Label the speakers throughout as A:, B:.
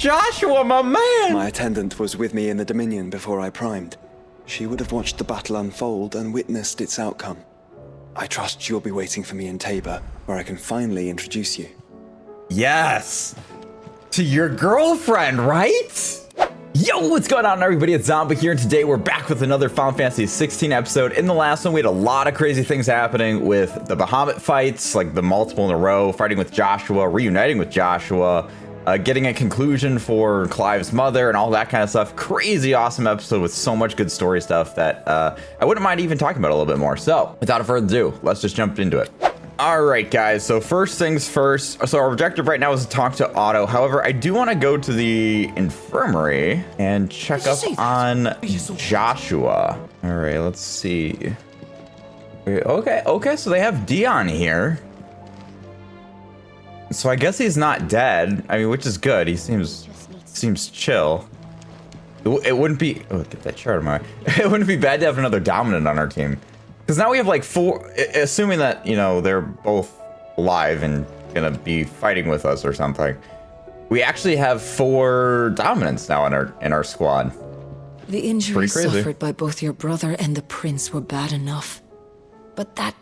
A: Joshua, my man!
B: My attendant was with me in the Dominion before I primed. She would have watched the battle unfold and witnessed its outcome. I trust you'll be waiting for me in Tabor, where I can finally introduce you.
A: Yes! To your girlfriend, right? Yo, what's going on, everybody? It's Zombo here, and today we're back with another Final Fantasy 16 episode. In the last one, we had a lot of crazy things happening with the Bahamut fights, like the multiple in a row, fighting with Joshua, reuniting with Joshua, getting a conclusion for Clive's mother, and all that kind of stuff. Crazy awesome episode with so much good story stuff that I wouldn't mind even talking about a little bit more. So, without further ado, let's just jump into it. All right, guys, so first things first. So our objective right now is to talk to Otto. However, I do want to go to the infirmary and check up on Joshua. All right, let's see. Okay, so they have Dion here. So I guess he's not dead. I mean, which is good. He seems chill. It wouldn't be, oh, get that chart of my way. It wouldn't be bad to have another dominant on our team. Because now we have like 4, assuming that, you know, they're both alive and gonna be fighting with us or something. We actually have 4 dominants now in our squad.
C: The injuries suffered by both your brother and the prince were bad enough. But that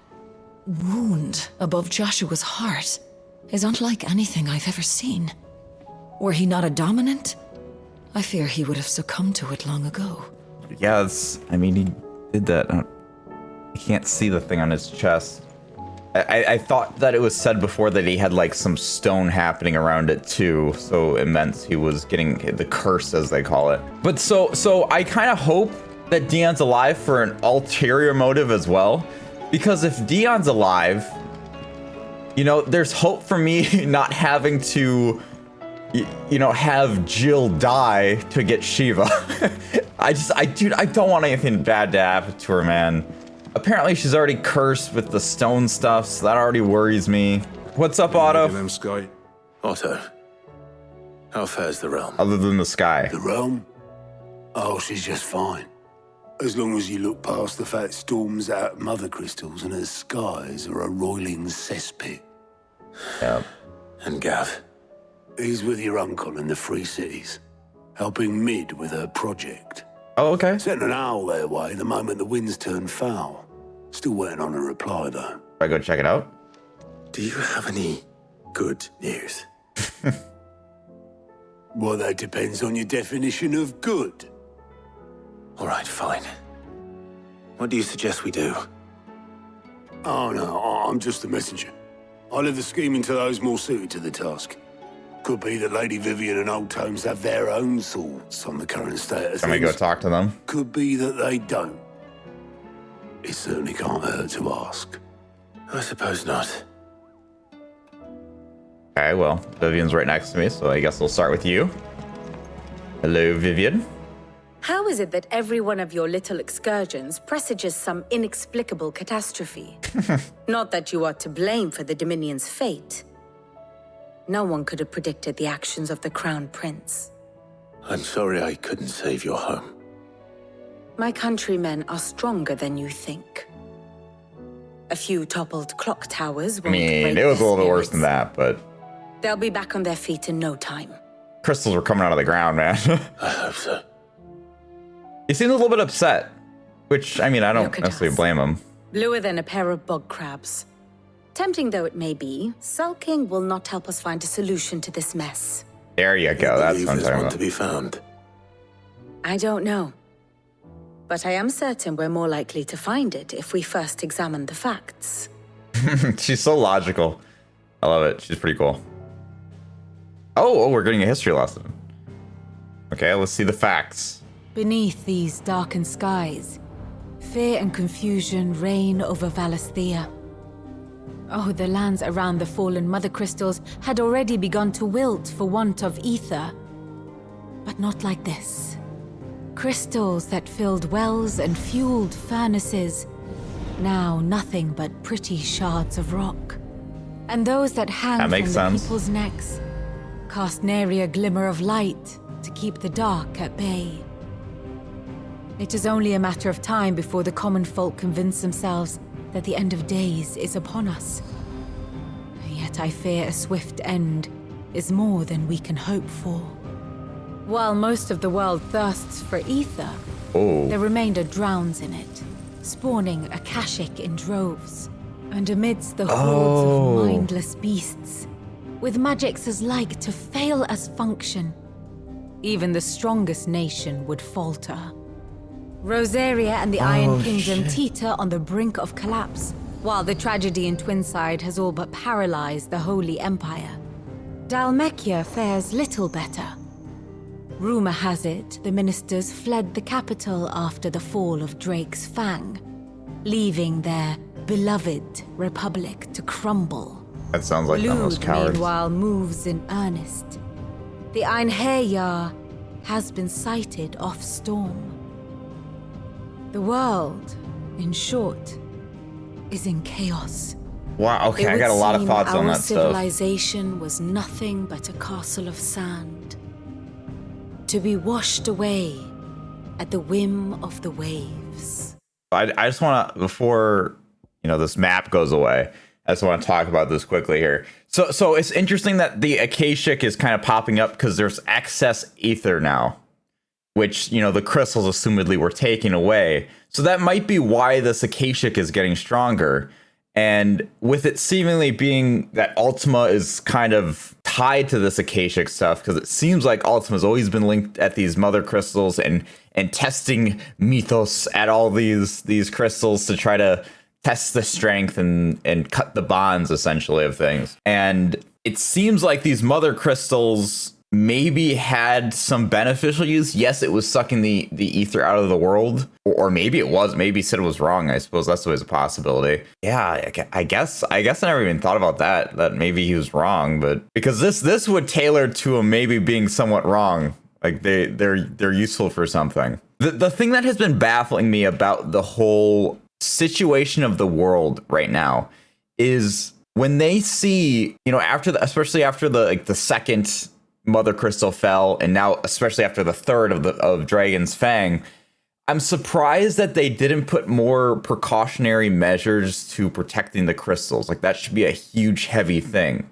C: wound above Joshua's heart is unlike anything I've ever seen. Were he not a dominant, I fear he would have succumbed to it long ago.
A: Yeah, I mean, he did that. I can't see the thing on his chest. I thought that it was said before that he had like some stone happening around it too, so it meant he was getting the curse, as they call it. But so I kind of hope that Dion's alive for an ulterior motive as well, because if Dion's alive, you know, there's hope for me not having to, you know, have Jill die to get Shiva. I don't want anything bad to happen to her, man. Apparently she's already cursed with the stone stuff, so that already worries me. What's up, Otto?
D: Otto, how fares the realm?
A: Other than the sky.
D: The realm? Oh, she's just fine. As long as you look past the fat storms out mother crystals and her skies are a roiling cesspit.
A: Yep.
D: And Gav? He's with your uncle in the Free Cities, helping Mid with her project.
A: Oh, okay.
D: Sent an owl their way the moment the winds turned foul. Still waiting on a reply, though.
A: I go check it out?
D: Do you have any good news? Well, that depends on your definition of good. All right, fine. What do you suggest we do? Oh, no, I'm just a messenger. I'll leave the scheming to those more suited to the task. Could be that Lady Vivian and Old Tomes have their own thoughts on the current state of things.
A: Can we go talk to them?
D: Could be that they don't. It certainly can't hurt to ask. I suppose not.
A: Okay, well, Vivian's right next to me, so I guess we'll start with you. Hello, Vivian.
E: How is it that every one of your little excursions presages some inexplicable catastrophe? Not that you are to blame for the Dominion's fate. No one could have predicted the actions of the Crown Prince.
D: I'm sorry I couldn't save your home.
E: My countrymen are stronger than you think. A few toppled clock towers won't break
A: it was a little bit worse
E: spirits.
A: than that, but...
E: They'll be back on their feet in no time.
A: Crystals were coming out of the ground, man.
D: I hope so.
A: He seems a little bit upset, which, I mean, I don't necessarily blame him.
E: Bluer than a pair of bog crabs. Tempting though it may be, sulking will not help us find a solution to this mess.
A: There you go, that's what I'm talking about.
D: To be found.
E: I don't know. But I am certain we're more likely to find it if we first examine the facts.
A: She's so logical. I love it. She's pretty cool. Oh, we're getting a history lesson. Okay, let's see the facts.
C: Beneath these darkened skies, fear and confusion reign over Valisthea. Oh, the lands around the fallen mother crystals had already begun to wilt for want of ether. But not like this. Crystals that filled wells and fueled furnaces, now nothing but pretty shards of rock. And those that hang from the people's necks cast nary a glimmer of light to keep the dark at bay. It is only a matter of time before the common folk convince themselves that the end of days is upon us. Yet I fear a swift end is more than we can hope for. While most of the world thirsts for ether, the remainder drowns in it, spawning Akashic in droves. And amidst the hordes of mindless beasts, with magics as like to fail as function, even the strongest nation would falter. Rosaria and the Iron Kingdom teeter on the brink of collapse, while the tragedy in Twinside has all but paralyzed the Holy Empire. Dalmekia fares little better. Rumor has it the ministers fled the capital after the fall of Drake's Fang, leaving their beloved republic to crumble.
A: That sounds like the most cowards.
C: Meanwhile, moves in earnest. The Einherjar has been sighted off Storm. The world, in short, is in chaos.
A: Wow, okay, I got a lot of thoughts on that stuff.
C: Our civilization was nothing but a castle of sand, to be washed away at the whim of the waves.
A: I just want to, before this map goes away, I just want to talk about this quickly here. So it's interesting that the Akashic is kind of popping up because there's excess ether now, which the crystals assumedly were taken away. So that might be why this Akashic is getting stronger. And with it seemingly being that Ultima is kind of tied to this Akashic stuff, because it seems like Ultima's always been linked at these mother crystals and testing mythos at all these crystals to try to test the strength and cut the bonds essentially of things. And it seems like these mother crystals maybe had some beneficial use. Yes, it was sucking the ether out of the world, or maybe it was. Maybe Sid was wrong. I suppose that's always a possibility. Yeah, I guess I never even thought about that maybe he was wrong, but because this would tailor to him maybe being somewhat wrong. Like they're useful for something. The thing that has been baffling me about the whole situation of the world right now is when they see, especially after the second Mother Crystal fell, and now especially after the third of Dragon's Fang, I'm surprised that they didn't put more precautionary measures to protecting the crystals. Like that should be a huge, heavy thing.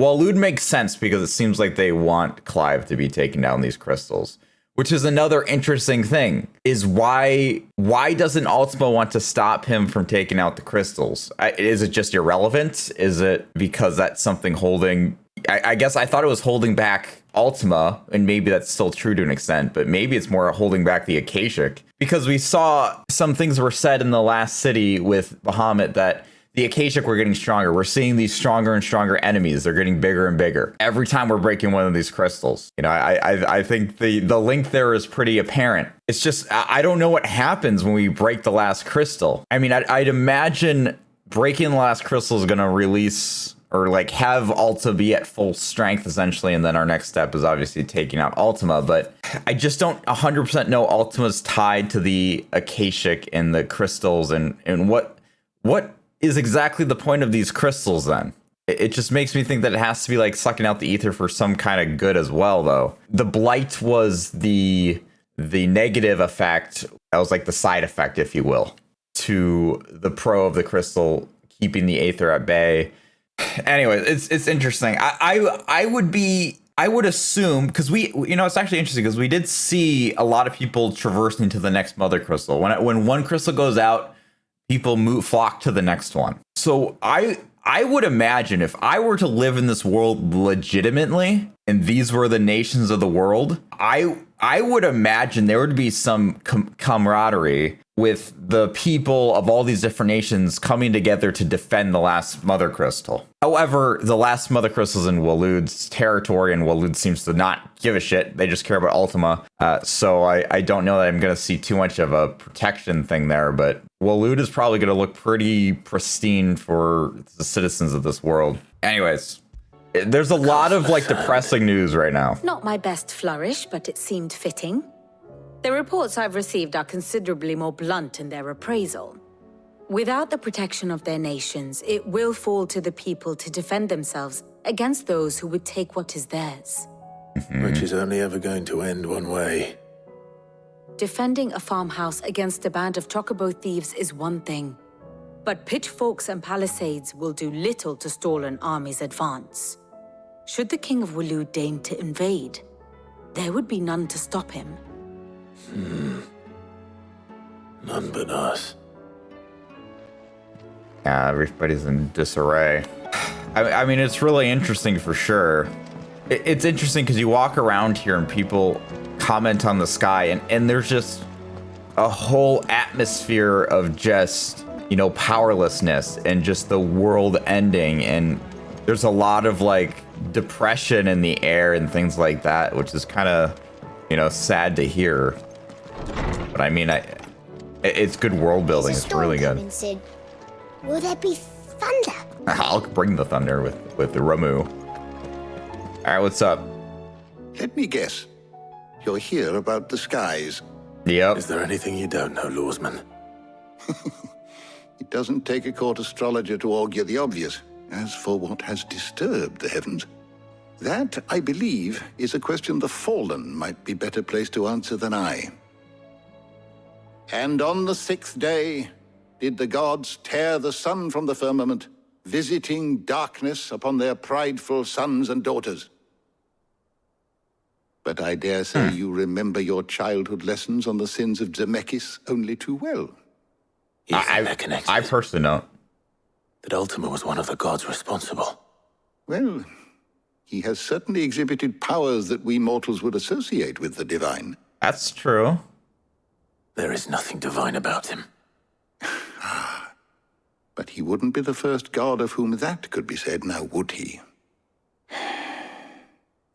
A: Waloed makes sense because it seems like they want Clive to be taking down these crystals, which is another interesting thing. Is why doesn't Ultima want to stop him from taking out the crystals? Is it just irrelevant? Is it because that's something holding? I guess I thought it was holding back Ultima, and maybe that's still true to an extent, but maybe it's more holding back the Akashic, because we saw some things were said in the last city with Bahamut that the Akashic were getting stronger. We're seeing these stronger and stronger enemies. They're getting bigger and bigger every time we're breaking one of these crystals. I think the link there is pretty apparent. It's just, I don't know what happens when we break the last crystal. I mean, I'd imagine breaking the last crystal is going to release or have Ulta be at full strength essentially, and then our next step is obviously taking out Ultima, but I just don't 100% know Ultima's tied to the Akashic and the crystals, and what is exactly the point of these crystals then? It just makes me think that it has to be sucking out the ether for some kind of good as well, though. The blight was the negative effect. That was the side effect, if you will, to the pro of the crystal, keeping the aether at bay. Anyway, it's interesting. I would assume, because it's actually interesting because we did see a lot of people traversing to the next mother crystal. When one crystal goes out, people flock to the next one. So I would imagine if I were to live in this world legitimately, and these were the nations of the world, I would imagine there would be some camaraderie with the people of all these different nations coming together to defend the last mother crystal. However, the last mother crystal is in Waloed's territory, and Waloed seems to not give a shit. They just care about Ultima. So I don't know that I'm going to see too much of a protection thing there, but Waloed is probably going to look pretty pristine for the citizens of this world. Anyways, there's a lot of depressing news right now.
E: Not my best flourish, but it seemed fitting. The reports I've received are considerably more blunt in their appraisal. Without the protection of their nations, it will fall to the people to defend themselves against those who would take what is theirs.
D: Which is only ever going to end one way.
E: Defending a farmhouse against a band of chocobo thieves is one thing, but pitchforks and palisades will do little to stall an army's advance. Should the King of Waloed deign to invade, there would be none to stop him.
D: None but us.
A: Yeah, everybody's in disarray. I mean, it's really interesting for sure. It's interesting because you walk around here and people comment on the sky, and there's just a whole atmosphere of just, you know, powerlessness and just the world ending. And there's a lot of like depression in the air and things like that, which is kind of, you know, sad to hear. But I mean, it's good world building. It's really good.
F: Will there be thunder?
A: I'll bring the thunder with the Ramu. All right, what's up?
G: Let me guess. You're here about the skies.
A: Yep.
D: Is there anything you don't know, Lawsman?
G: It doesn't take a court astrologer to augur the obvious. As for what has disturbed the heavens, that, I believe, is a question the Fallen might be better placed to answer than I. And on the 6th day did the gods tear the sun from the firmament, visiting darkness upon their prideful sons and daughters. But I dare say you remember your childhood lessons on the sins of Zemeckis only too well.
D: You think they're connected?
A: I personally don't.
D: That Ultima was one of the gods responsible.
G: Well, he has certainly exhibited powers that we mortals would associate with the divine.
A: That's true.
D: There is nothing divine about him.
G: But he wouldn't be the first god of whom that could be said, now would he?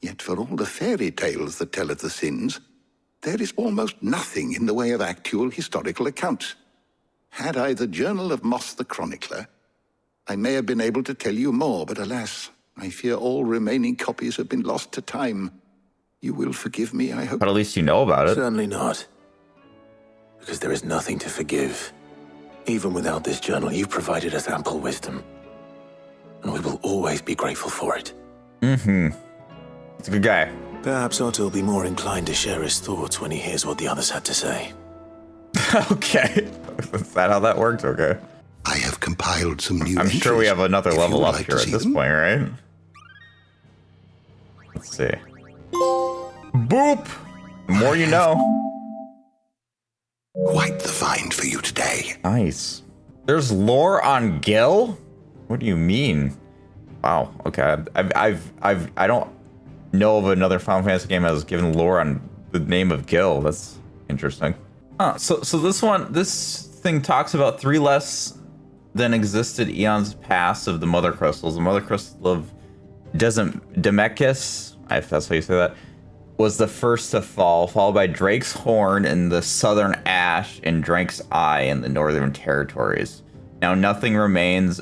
G: Yet for all the fairy tales that tell of the sins, there is almost nothing in the way of actual historical accounts. Had I the journal of Moss the Chronicler, I may have been able to tell you more, but alas, I fear all remaining copies have been lost to time. You will forgive me, I hope.
A: But at least you know about it.
D: Certainly not. Because there is nothing to forgive. Even without this journal, you've provided us ample wisdom. And we will always be grateful for it.
A: Mm-hmm. He's a good guy.
D: Perhaps Otto will be more inclined to share his thoughts when he hears what the others had to say.
A: Okay. Is that how that works? Okay.
G: I have compiled some new
A: I'm sure we have another
G: If
A: level
G: you would
A: up
G: like
A: here
G: to
A: at
G: see
A: this
G: them.
A: point, right? Let's see. Boop! The more you know.
G: Quite the find for you today.
A: Nice. There's lore on Gil? What do you mean? Wow. Okay. I don't know of another Final Fantasy game that has given lore on the name of Gil. That's interesting. So this thing talks about 3 less than existed eons past of the Mother Crystals. The Mother Crystal of Demekis, if that's how you say that, was the first to fall, followed by Drake's Horn in the Southern Ash and Drake's Eye in the Northern Territories. Now nothing remains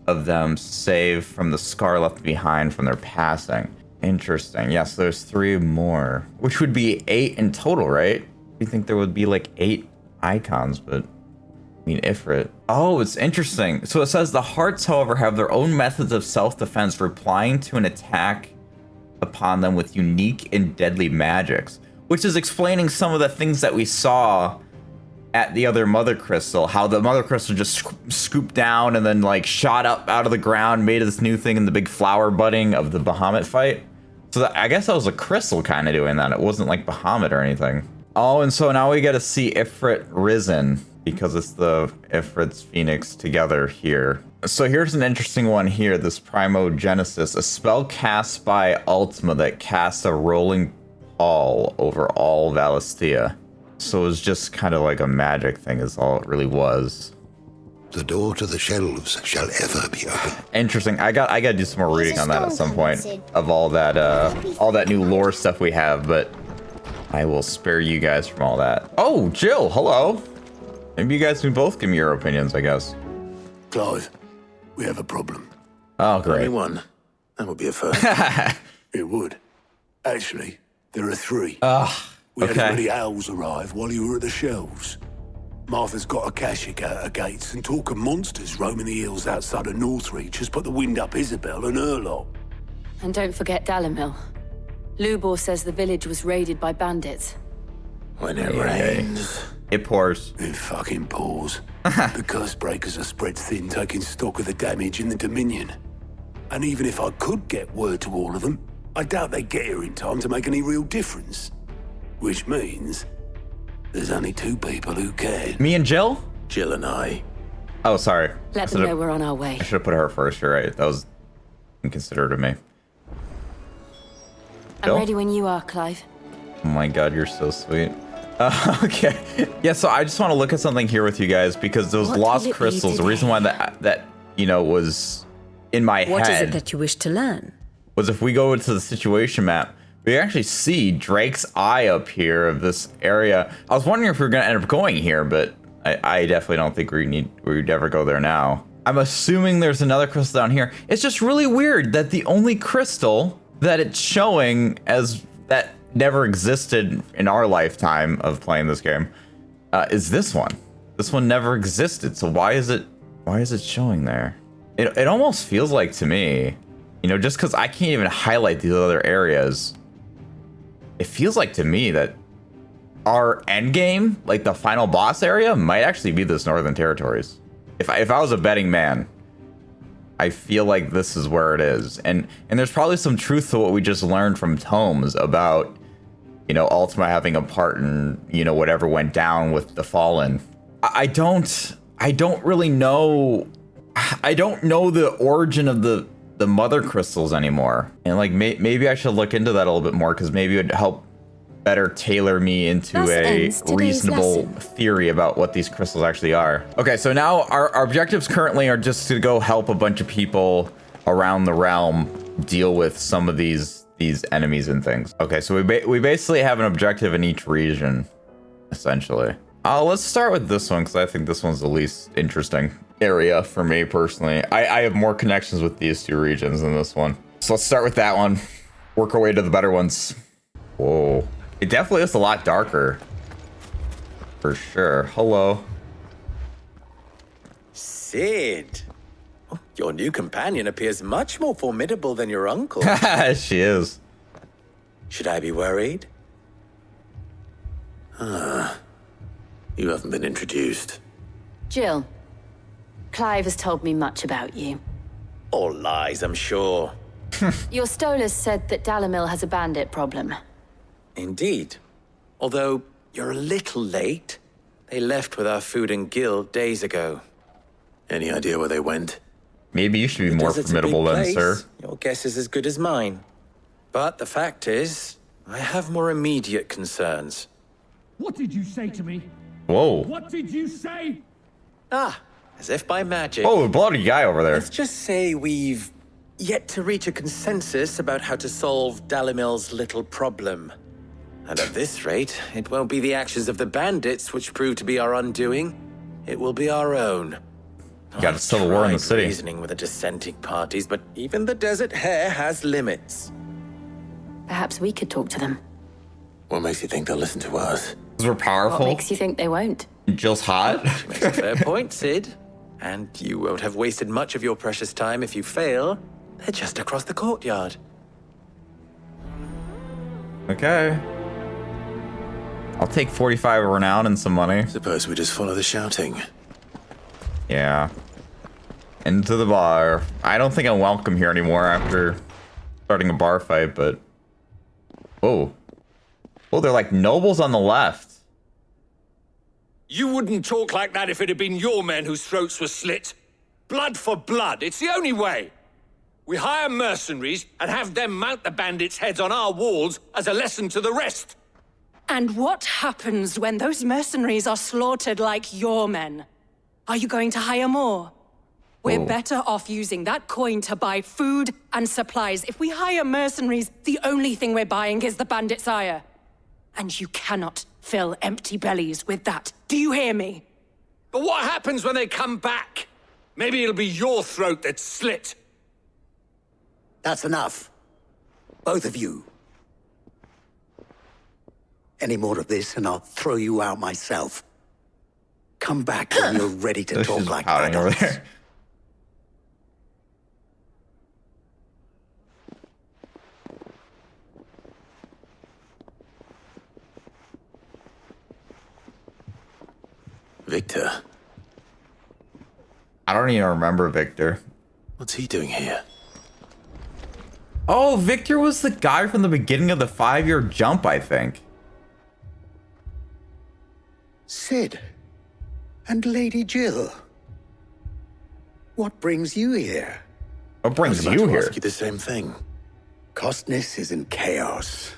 A: of them save from the scar left behind from their passing. Interesting. Yes, there's 3 more, which would be 8 in total, right? You think there would be like 8 icons, but I mean, Ifrit. Oh, it's interesting. So it says the hearts, however, have their own methods of self-defense, replying to an attack upon them with unique and deadly magics, which is explaining some of the things that we saw at the other Mother Crystal, how the Mother Crystal just scooped down and then like shot up out of the ground, made this new thing in the big flower budding of the Bahamut fight. So I guess that was a crystal kind of doing that. It wasn't like Bahamut or anything. Oh, and so now we get to see Ifrit risen because it's the Ifrit's Phoenix together here. So here's an interesting one here, this Primogenesis, a spell cast by Ultima that casts a rolling pall over all Valisthea. So it was just kind of like a magic thing is all it really was.
G: The door to the shelves shall ever be open.
A: Interesting. I gotta do some more reading on that at some point of all that new lore stuff we have, but I will spare you guys from all that. Oh, Jill, hello. Maybe you guys can both give me your opinions, I guess.
D: Clive, we have a problem.
A: Oh, great.
D: Only one. That would be a first.
H: It would. Actually, there are 3.
A: okay.
H: We had many owls arrive while you were at the shelves. Martha's got a Kashik out her gates, and talk of monsters roaming the hills outside of Northreach has put the wind up Isabel and her lot.
E: And don't forget Dalimil. Lubor says the village was raided by bandits.
D: When it rains.
A: It pours.
H: It fucking pours. The curse breakers are spread thin, taking stock of the damage in the Dominion. And even if I could get word to all of them, I doubt they get here in time to make any real difference. Which means there's only two people who can.
A: Me and Jill?
D: Jill and I.
A: Oh, sorry.
C: Let them know we're on our way.
A: I should have put her first. You're right. That was inconsiderate of me. Jill?
C: I'm ready when you are, Clive.
A: Oh my god, you're so sweet. Okay. Yeah, so I just want to look at something here with you guys because those
E: What
A: lost
E: will it be
A: crystals, the reason why that you know, was in my
E: What is
A: head
E: it that you wish to learn?
A: was if we go into the situation map, we actually see Drake's eye up here of this area. I was wondering if we were going to end up going here, but I definitely don't think we'd ever go there now. I'm assuming there's another crystal down here. It's just really weird that the only crystal that it's showing as that never existed in our lifetime of playing this game is this one. This one never existed. So why is it showing there? It almost feels like to me, you know, just because I can't even highlight these other areas, it feels like to me that our end game, like the final boss area, might actually be this Northern Territories. If I was a betting man, I feel like this is where it is. And there's probably some truth to what we just learned from Tomes about, you know, Ultima having a part in, you know, whatever went down with the Fallen. I don't really know. I don't know the origin of the mother crystals anymore. And like, maybe I should look into that a little bit more, because maybe it would help better tailor me into a reasonable theory about what these crystals actually are. Okay, so now our objectives currently are just to go help a bunch of people around the realm deal with some of these enemies and things. Okay, so we basically have an objective in each region, essentially. Let's start with this one, because I think this one's the least interesting area for me personally. I have more connections with these two regions than this one. So let's start with that one. Work our way to the better ones. Whoa. It definitely is a lot darker. For sure. Hello.
I: Sid. Your new companion appears much more formidable than your uncle.
A: She is.
I: Should I be worried?
D: You haven't been introduced.
C: Jill, Clive has told me much about you.
I: All lies, I'm sure.
C: Your Stolas said that Dalimil has a bandit problem.
I: Indeed. Although you're a little late. They left with our food and guild days ago.
D: Any idea where they went?
A: Maybe you should be more
I: Desert's a big
A: formidable then,
I: place.
A: sir.
I: Your guess is as good as mine. But the fact is, I have more immediate concerns.
J: What did you say to me?
A: Whoa.
J: What did you say?
I: As if by magic.
A: Oh, a bloody guy over there.
I: Let's just say we've yet to reach a consensus about how to solve Dalimil's little problem. And at this rate, it won't be the actions of the bandits which prove to be our undoing. It will be our own.
A: Got a civil war in the city.
I: Reasoning with the dissenting parties, but even the Desert Hare has limits.
C: Perhaps we could talk to them.
D: What makes you think they'll listen to us?
A: Because we're powerful.
C: What makes you think they won't?
A: Jill's hot.
I: She makes a fair point, Sid. And you won't have wasted much of your precious time if you fail. They're just across the courtyard.
A: Okay. I'll take 45 renown and some money.
D: Suppose we just follow the shouting.
A: Yeah. Into the bar. I don't think I'm welcome here anymore after starting a bar fight, but... Whoa. Oh, they're like nobles on the left.
K: You wouldn't talk like that if it had been your men whose throats were slit. Blood for blood, it's the only way. We hire mercenaries and have them mount the bandits' heads on our walls as a lesson to the rest.
L: And what happens when those mercenaries are slaughtered like your men? Are you going to hire more? We're better off using that coin to buy food and supplies. If we hire mercenaries, the only thing we're buying is the bandit's ire. And you cannot fill empty bellies with that. Do you hear me?
K: But what happens when they come back? Maybe it'll be your throat that's slit.
M: That's enough. Both of you. Any more of this and I'll throw you out myself. Come back when you're ready to talk like adults. Over there.
D: Victor.
A: I don't even remember Victor.
D: What's he doing here?
A: Oh, Victor was the guy from the beginning of the 5-year jump, I think.
M: Sid. And Lady Jill. What brings you here?
A: What brings you here?
I: Ask you the same thing.
M: Kostnis is in chaos,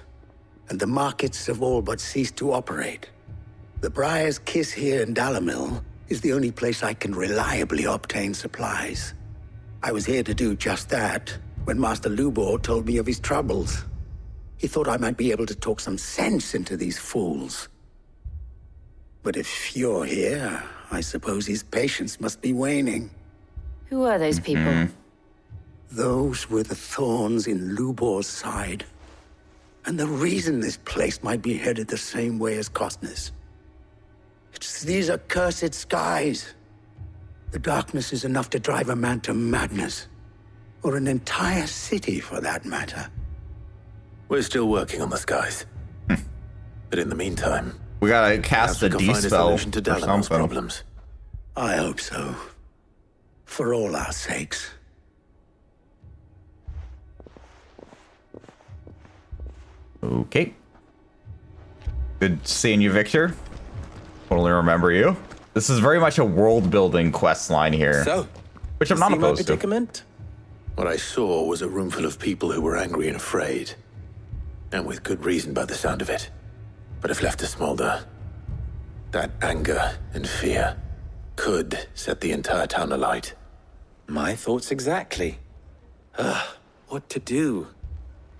M: and the markets have all but ceased to operate. The Briar's Kiss here in Dalimil is the only place I can reliably obtain supplies. I was here to do just that when Master Lubor told me of his troubles. He thought I might be able to talk some sense into these fools. But if you're here, I suppose his patience must be waning.
C: Who are those people?
M: Those were the thorns in Lubor's side. And the reason this place might be headed the same way as Kostnis. It's these accursed skies. The darkness is enough to drive a man to madness. Or an entire city, for that matter.
I: We're still working on the skies. But in the meantime,
A: we gotta cast a D-spell
I: to
A: or
I: Dalimil's
A: something.
I: problems.
M: I hope so. For all our sakes.
A: Okay. Good seeing you, Victor. Totally remember you. This is very much a world-building quest line here.
I: So,
A: which I'm not
I: see my
A: opposed to.
I: predicament? What I saw was a room full of people who were angry and afraid. And with good reason by the sound of it. But if left to smolder, that anger and fear could set the entire town alight. My thoughts exactly. What to do?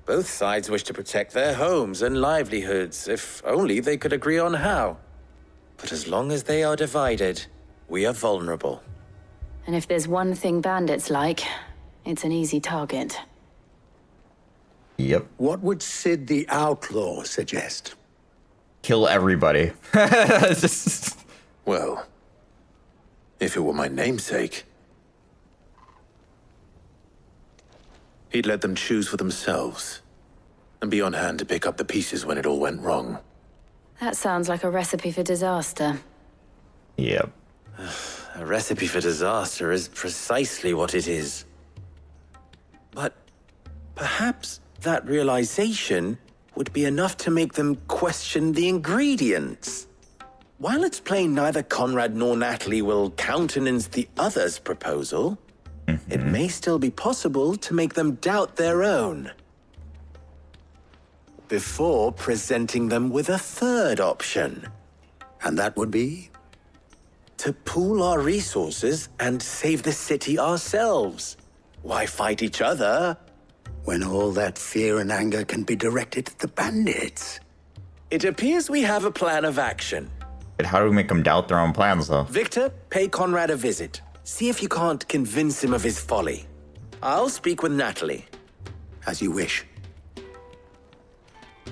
I: Both sides wish to protect their homes and livelihoods, if only they could agree on how. But as long as they are divided, we are vulnerable.
C: And if there's one thing bandits like, it's an easy target.
A: Yep.
M: What would Sid the Outlaw suggest?
A: Kill everybody.
I: Well, if it were my namesake, he'd let them choose for themselves and be on hand to pick up the pieces when it all went wrong.
C: That sounds like a recipe for disaster.
A: Yep.
I: A recipe for disaster is precisely what it is. But perhaps that realization would be enough to make them question the ingredients. While it's plain neither Conrad nor Natalie will countenance the other's proposal, it may still be possible to make them doubt their own. Before presenting them with a third option.
M: And that would be?
I: To pool our resources and save the city ourselves. Why fight each other?
M: When all that fear and anger can be directed at the bandits.
I: It appears we have a plan of action.
A: But how do we make them doubt their own plans, though?
I: Victor, pay Conrad a visit. See if you can't convince him of his folly. I'll speak with Natalie.
M: As you wish.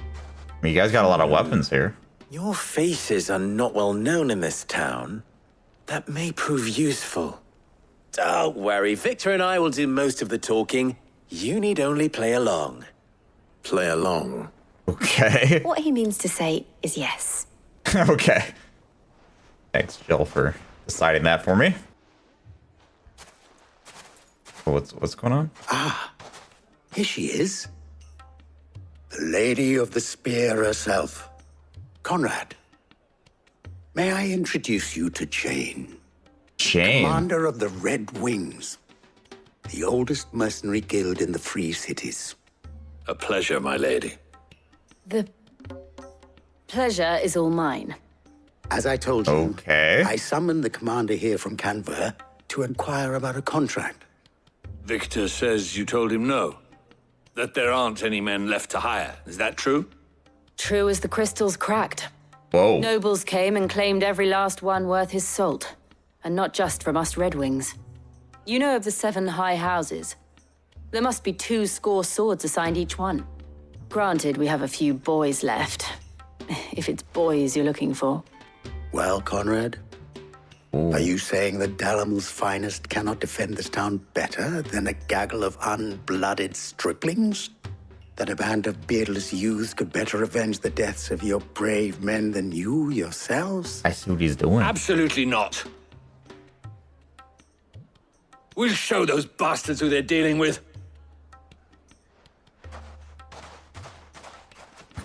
A: I mean, you guys got a lot of weapons here.
I: Your faces are not well known in this town. That may prove useful. Don't worry, Victor and I will do most of the talking. You need only play along. Play along?
A: Okay.
F: What he means to say is yes.
A: Okay. Thanks, Jill, for deciding that for me. What's going on?
M: Ah, here she is. The Lady of the Spear herself. Conrad. May I introduce you to Jane?
A: Jane?
M: Commander of the Red Wings. The oldest mercenary guild in the Free Cities.
D: A pleasure, my lady.
C: The pleasure is all mine.
M: As I told you,
A: okay.
M: I summoned the commander here from Canver to inquire about a contract.
D: Victor says you told him no. That there aren't any men left to hire. Is that true?
C: True as the crystals cracked.
A: Whoa.
C: Nobles came and claimed every last one worth his salt. And not just from us Red Wings. You know of the 7 high houses. There must be 2 swords assigned each one. Granted, we have a few boys left. If it's boys you're looking for.
M: Well, Conrad, are you saying that Dalimil's finest cannot defend this town better than a gaggle of unblooded striplings? That a band of beardless youths could better avenge the deaths of your brave men than you yourselves?
A: I see what he's doing.
D: Absolutely not. We'll show those bastards who they're dealing with.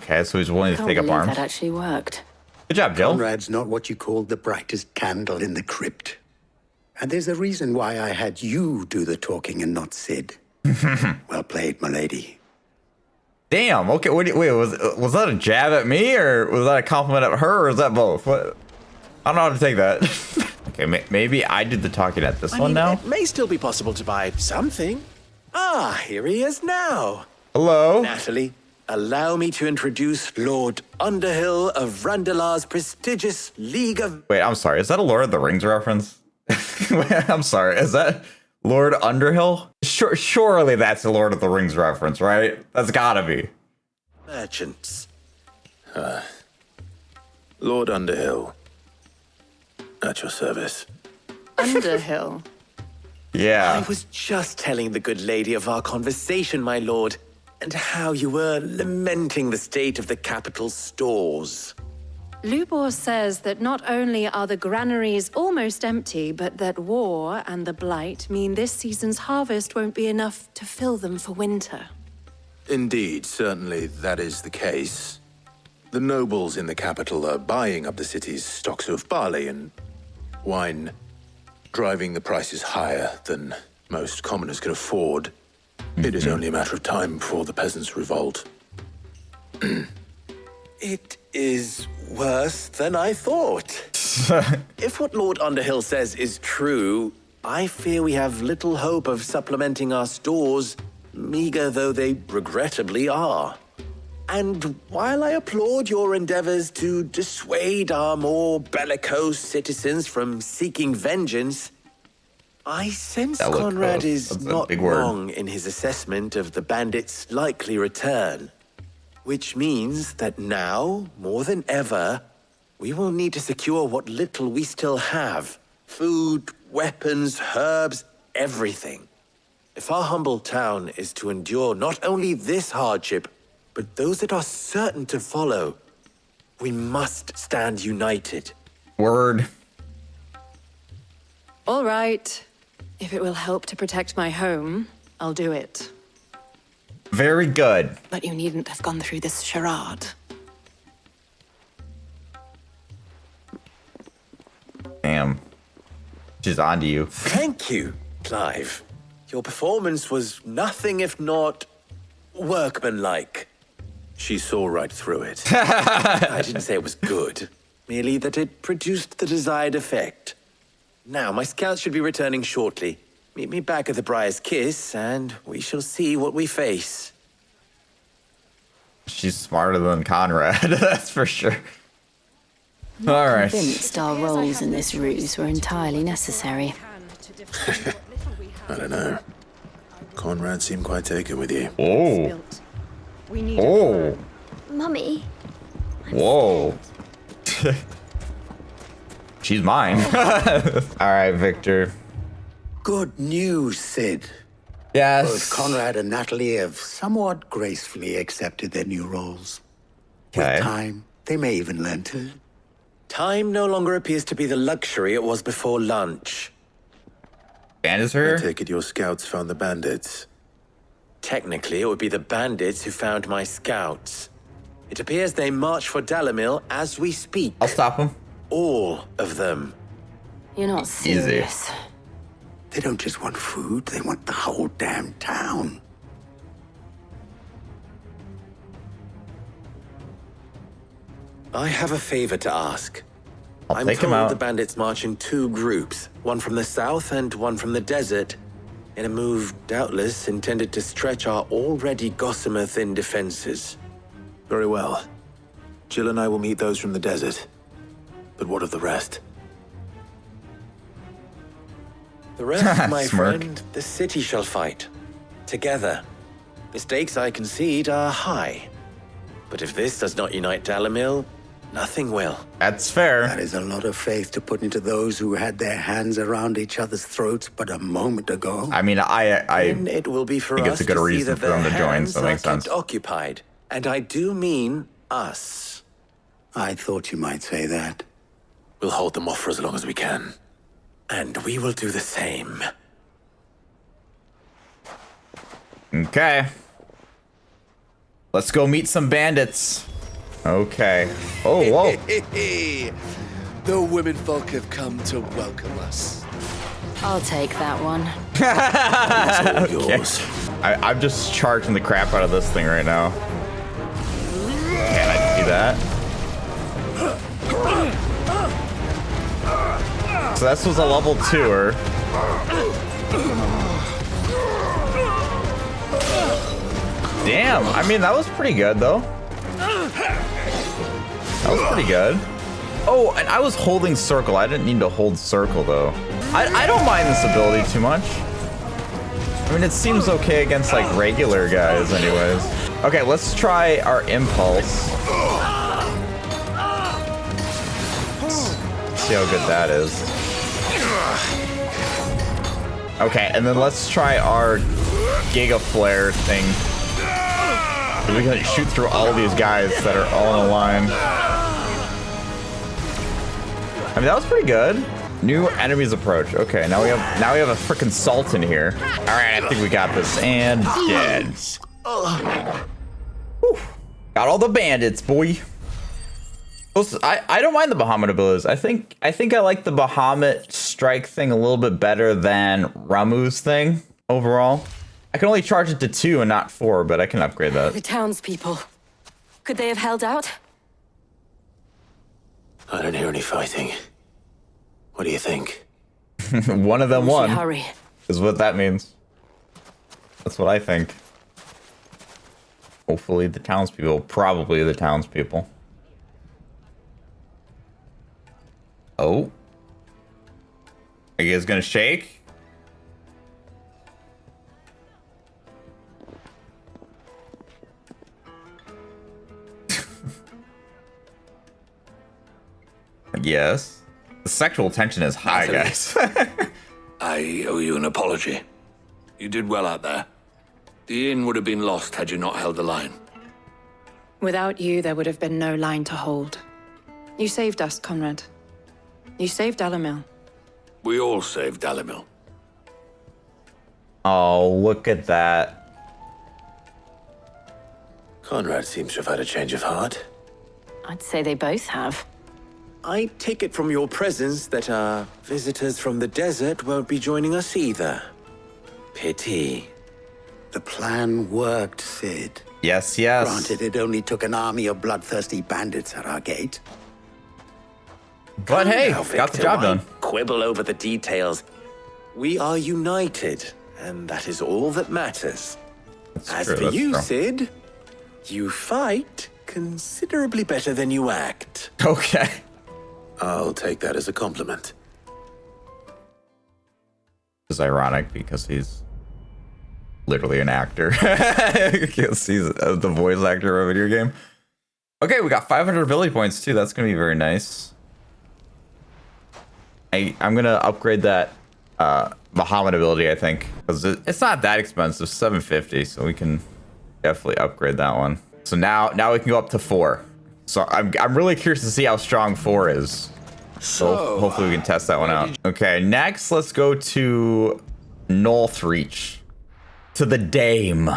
A: Okay, so he's willing to
F: Can't
A: take up
F: believe
A: arms.
F: that actually worked.
A: Good job, Jill.
M: Conrad's not what you call the brightest candle in the crypt. And there's a reason why I had you do the talking and not Sid. Well played, milady.
A: Damn. Okay. Wait. Was that a jab at me, or was that a compliment at her, or was that both? What? I don't know how to take that. Okay. Maybe I did the talking at this one now.
I: It may still be possible to buy something. Ah, here he is now.
A: Hello.
I: Natalie, allow me to introduce Lord Underhill of Randalar's prestigious League of...
A: Wait. I'm sorry. Is that a Lord of the Rings reference? I'm sorry. Is that Lord Underhill? Surely that's a Lord of the Rings reference, right? That's gotta be.
I: Merchants. Lord Underhill. At your service.
L: Underhill.
A: Yeah.
I: I was just telling the good lady of our conversation, my lord, and how you were lamenting the state of the capital's stores.
L: Lubor says that not only are the granaries almost empty, but that war and the blight mean this season's harvest won't be enough to fill them for winter.
N: Indeed, certainly that is the case. The nobles in the capital are buying up the city's stocks of barley and wine, driving the prices higher than most commoners can afford. It is only a matter of time before the peasants revolt.
I: It is worse than I thought. If what Lord Underhill says is true, I fear we have little hope of supplementing our stores, meager though they regrettably are. And while I applaud your endeavors to dissuade our more bellicose citizens from seeking vengeance, I sense Conrad is not wrong in his assessment of the bandits' likely return. Which means that now, more than ever, we will need to secure what little we still have. Food, weapons, herbs, everything. If our humble town is to endure not only this hardship, but those that are certain to follow, we must stand united.
A: Word.
L: All right. If it will help to protect my home, I'll do it.
A: Very good.
L: But you needn't have gone through this charade.
A: Damn. She's on to you.
I: Thank you, Clive. Your performance was nothing if not workmanlike.
N: She saw right through it.
I: I didn't say it was good, merely that it produced the desired effect. Now, my scouts should be returning shortly. Meet me back at the Briar's Kiss, and we shall see what we face.
A: She's smarter than Conrad, that's for sure.
F: Not
A: all right.
F: Convinced our roles in this ruse were entirely necessary.
N: I don't know. Conrad seemed quite taken with you.
A: Oh. Oh.
F: Mummy.
A: Whoa. She's mine. All right, Victor.
M: Good news, Sid.
A: Yes.
M: Both Conrad and Natalie have somewhat gracefully accepted their new roles.
A: Okay.
M: With time, they may even learn to.
I: Time no longer appears to be the luxury it was before lunch.
A: Bandits are here?
N: I take it your scouts found the bandits.
I: Technically, it would be the bandits who found my scouts. It appears they march for Dalimil as we speak.
A: I'll stop them.
I: All of them.
F: You're not serious.
M: They don't just want food, they want the whole damn town.
I: I have a favor to ask.
A: I'll
I: I'm
A: take him
I: told
A: out.
I: the bandits march in two groups, one from the south and one from the desert, in a move doubtless intended to stretch our already gossamer-thin defenses.
N: Very well. Jill and I will meet those from the desert. But what of the rest?
I: The rest, my
A: Smirk.
I: friend, the city shall fight. Together. The stakes, I concede, are high. But if this does not unite Dalimil, nothing will.
A: That's fair.
M: That is a lot of faith to put into those who had their hands around each other's throats but a moment ago.
A: I mean,
I: And it will be for
A: think
I: us
A: it's a good
I: to see
A: reason
I: that
A: for them
I: their
A: to join,
I: hands
A: so it
I: are
A: makes sense.
I: kept occupied. And I do mean us.
M: I thought you might say that.
N: We'll hold them off for as long as we can.
I: And we will do the same.
A: Okay. Let's go meet some bandits. Okay. Oh, whoa.
O: The women folk have come to welcome us.
F: I'll take that one.
A: Okay. I'm just charging the crap out of this thing right now. Can I do that? So this was a level 2-er. Damn, I mean, that was pretty good, though. That was pretty good. Oh, and I was holding circle. I didn't need to hold circle, though. I don't mind this ability too much. I mean, it seems okay against, like, regular guys, anyways. Okay, let's try our impulse. See how good that is. Okay, and then let's try our Giga Flare thing. We can shoot through all these guys that are all in a line. I mean, that was pretty good. New enemies approach. Okay, now we have a freaking Sultan here. All right, I think we got this. And dead. Whew. Got all the bandits, boy. I don't mind the Bahamut abilities. I think I like the Bahamut strike thing a little bit better than Ramuh's thing overall. I can only charge it to 2 and not 4, but I can upgrade that.
L: The townspeople. Could they have held out?
D: I don't hear any fighting. What do you think?
A: One of them won.
L: Hurry.
A: Is what that means. That's what I think. Hopefully the townspeople. Probably the townspeople. Oh. Are you guys gonna shake? Yes. The sexual tension is high, guys.
K: I owe you an apology. You did well out there. The inn would have been lost had you not held the line.
L: Without you, there would have been no line to hold. You saved us, Conrad. You saved Dalimil.
K: We all saved Dalimil.
A: Oh, look at that.
D: Conrad seems to have had a change of heart.
F: I'd say they both have.
I: I take it from your presence that our visitors from the desert won't be joining us either. Pity.
M: The plan worked, Sid.
A: Yes, yes.
M: Granted, it only took an army of bloodthirsty bandits at our gate.
A: But hey, got the job done.
I: Quibble over the details. We are united, and that is all that matters. As for you, Sid, you fight considerably better than you act.
A: Okay.
N: I'll take that as a compliment.
A: It's ironic because he's literally an actor. Because he's the voice actor of a video game. Okay, we got 500 ability points too. That's gonna be very nice. I'm gonna upgrade that Bahamut ability, I think, because it's not that expensive, 750, so we can definitely upgrade that one. So now we can go up to 4. So I'm really curious to see how strong 4 is. So hopefully we can test that one out. Okay, next let's go to Northreach, to the Dame,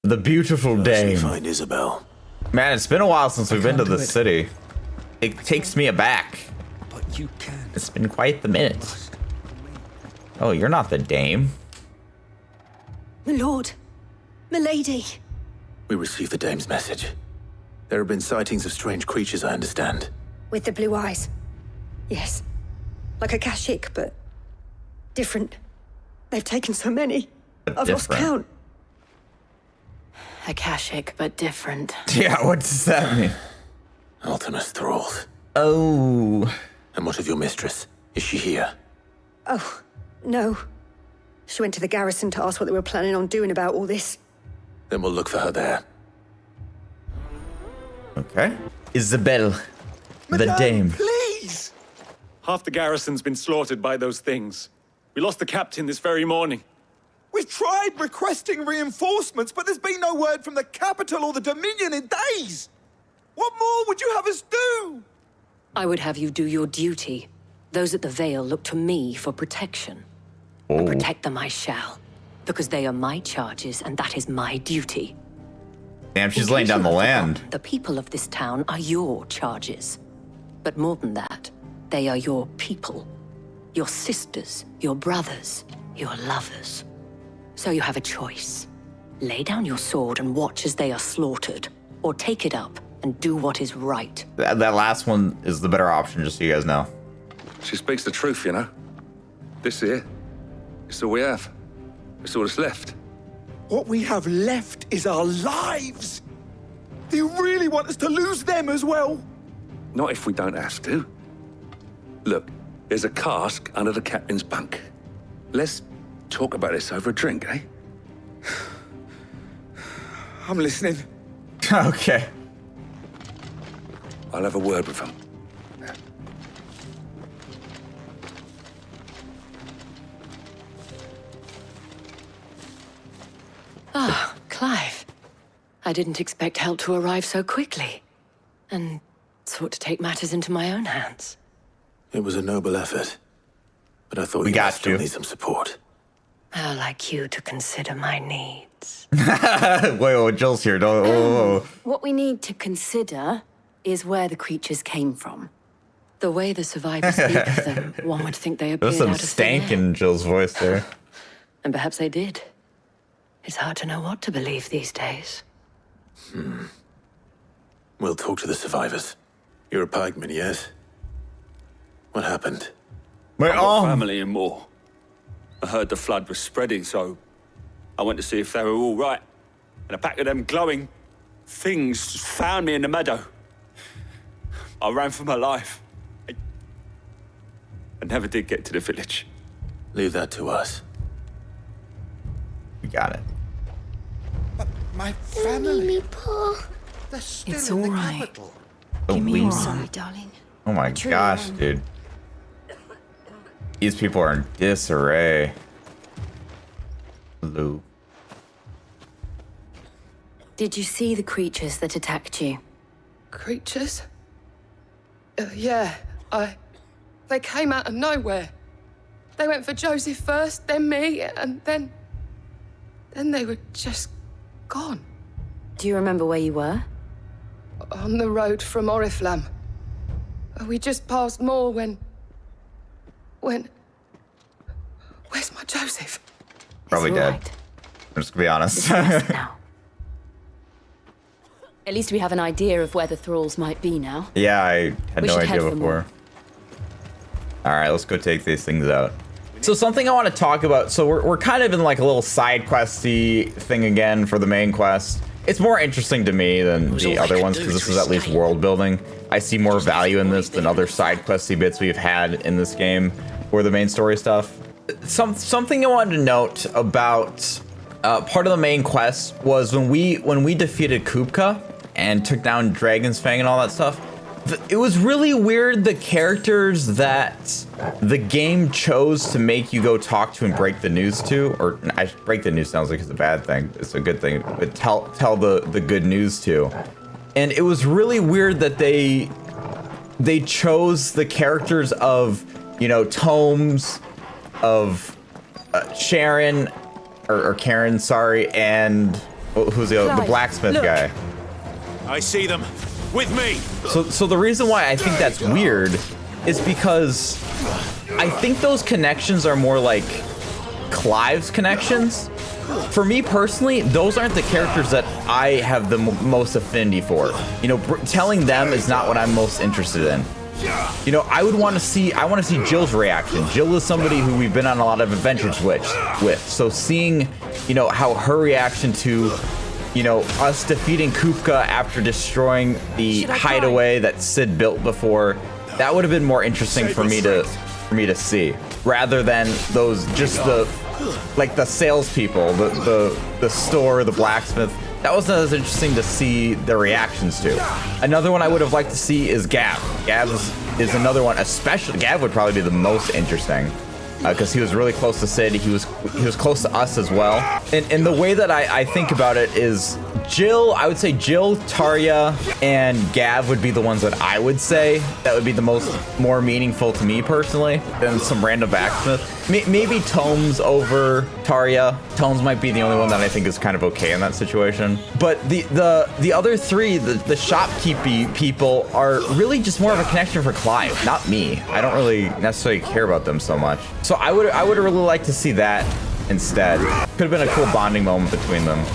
A: the beautiful Dame.
D: Find Isabel.
A: Man, it's been a while since we've been to the city. It takes me aback.
O: But you can.
A: It's been quite the minute. Oh, you're not the Dame.
L: My lord. Milady.
N: We received the dame's message. There have been sightings of strange creatures, I understand.
P: With the blue eyes. Yes. Like a Kashik, but different. They've taken so many. I've lost count.
F: Akashic, but different.
A: Yeah, what does that mean?
N: Ultimus thralls.
A: Oh.
N: And what of your mistress? Is she here?
P: Oh, no. She went to the garrison to ask what they were planning on doing about all this.
N: Then we'll look for her there.
A: Okay. Isabel, the Dame.
Q: Please! Half the garrison's been slaughtered by those things. We lost the captain this very morning.
R: We've tried requesting reinforcements, but there's been no word from the capital or the Dominion in days. What more would you have us do?
S: I would have you do your duty. Those at the Vale look to me for protection. And protect them I shall, because they are my charges and that is my duty.
A: Damn, she's
S: In
A: laying
S: case
A: down
S: you
A: the
S: have
A: land.
S: forgotten, the people of this town are your charges. But more than that, they are your people. Your sisters, your brothers, your lovers. So you have a choice. Lay down your sword and watch as they are slaughtered, or take it up and do what is right.
A: That last one is the better option, just so you guys know.
T: She speaks the truth, you know. This here, it's all we have. It's all that's left.
R: What we have left is our lives. Do you really want us to lose them as well?
T: Not if we don't have to. Look, there's a cask under the captain's bunk. Let's talk about this over a drink, eh?
R: I'm listening.
A: Okay.
T: I'll have a word with him.
S: Ah, Clive. I didn't expect help to arrive so quickly, and sought to take matters into my own hands.
N: It was a noble effort, but I thought
A: We
N: you
A: got
N: might still
A: you.
N: need some support.
S: I'd like you to consider my needs.
A: Wait, Jill's here. Don't. Whoa.
F: What we need to consider is where the creatures came from.
S: The way the survivors speak of them, one would think they appeared
A: There's some
S: out of thin
A: stank
S: air.
A: in Jill's voice there.
S: And perhaps they did. It's hard to know what to believe these days.
N: We'll talk to the survivors. You're a pikeman, yes? What happened?
A: My
K: I've got
A: arm.
K: family and more. I heard the flood was spreading, so I went to see if they were all right. And a pack of them glowing things found me in the meadow. I ran for my life. I never did get to the village.
N: Leave that to us.
A: We got it.
R: My family. They're still
F: It's
R: in
F: all
R: the
F: right.
R: capital.
F: Give me
A: Elise.
F: your sorry, darling.
A: Oh my
F: True.
A: gosh, dude. These people are in disarray. Lou.
F: Did you see the creatures that attacked you?
U: Creatures? Yeah, They came out of nowhere. They went for Joseph first, then me, and then they were just gone.
F: Do you remember where you were?
U: On the road from Oriflamme. We just passed Moor when... Where's my Joseph?
A: Probably
F: It's
A: dead.
F: all right.
A: I'm just gonna be honest.
F: It's rest now. At least we have an idea of where the thralls might be now.
A: Yeah, I had
F: We
A: no
F: should head
A: idea
F: for
A: before. All right, let's go take these things out. So something I want to talk about. So we're kind of in like a little side questy thing again for the main quest. It's more interesting to me than the other ones because this is at least world building. I see more value in this than other side questy bits we've had in this game or the main story stuff. Something I wanted to note about part of the main quest was when we defeated Kupka and took down Dragon's Fang and all that stuff. It was really weird the characters that the game chose to make you go talk to and break the news to, or break the news sounds like it's a bad thing. It's a good thing, but tell the good news to. And it was really weird that they chose the characters of, you know, Tomes, of Sharon, or Karen, sorry, and who's the blacksmith guy.
V: I see them. With me.
A: So the reason why I think that's weird is because I think those connections are more like Clive's connections. For me personally, those aren't the characters that I have the most affinity for. You know, telling them is not what I'm most interested in. You know, I want to see Jill's reaction. Jill is somebody who we've been on a lot of adventures with. So seeing, you know, how her reaction to, you know, us defeating Kupka after destroying the hideaway that Sid built before, that would have been more interesting for me to see, rather than those just the salespeople, the store, the blacksmith. That wasn't as interesting to see their reactions to. Another one I would have liked to see is Gav. Gav is another one, especially Gav would probably be the most interesting. because he was really close to Sid. He was close to us as well. And the way that I think about it is Jill, I would say Jill, Tarja, and Gav would be the ones that I would say that would be the more meaningful to me personally than some random backsmith. Maybe Tomes over Tarja. Tomes might be the only one that I think is kind of okay in that situation. But the other three, the shopkeepy people, are really just more of a connection for Clive, not me. I don't really necessarily care about them so much. So I would really like to see that instead. Could have been a cool bonding moment between them.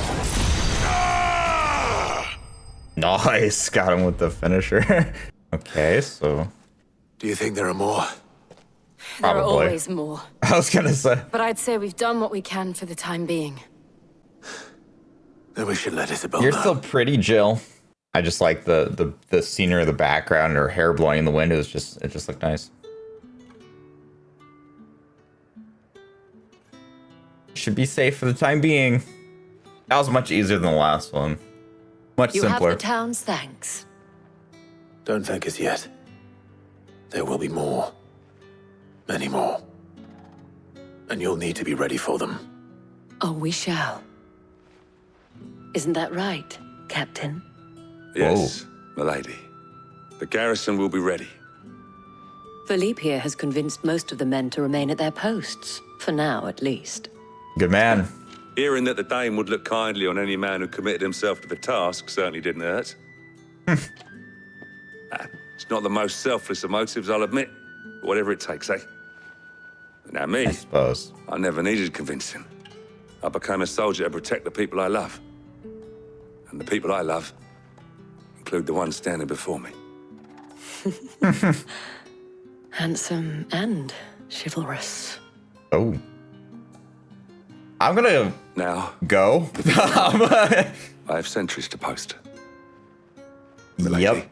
A: Nice, got him with the finisher. Okay, so.
N: Do you think there are more?
A: Probably.
L: There are always more.
A: I was gonna say.
L: But I'd say we've done what we can for the time being.
N: Then we should let Isabel
A: You're
N: know.
A: still pretty, Jill. I just like the scenery of the background, her hair blowing in the wind. It just looked nice. Should be safe for the time being. That was much easier than the last one. Much
S: You
A: simpler.
S: have the town's thanks.
N: Don't thank us yet. There will be more. Many more. And you'll need to be ready for them.
S: Oh, we shall. Isn't that right, Captain?
T: Yes, milady. The garrison will be ready.
S: Philippe here has convinced most of the men to remain at their posts. For now, at least.
A: Good man.
T: Hearing that the Dane would look kindly on any man who committed himself to the task certainly didn't hurt. It's not the most selfless of motives, I'll admit. But whatever it takes, eh? Now me,
A: I suppose.
T: I never needed convincing. I became a soldier to protect the people I love. And the people I love include the ones standing before me.
S: Handsome and chivalrous.
A: Oh. I'm gonna
T: now
A: go.
T: I have sentries to post.
A: Yep.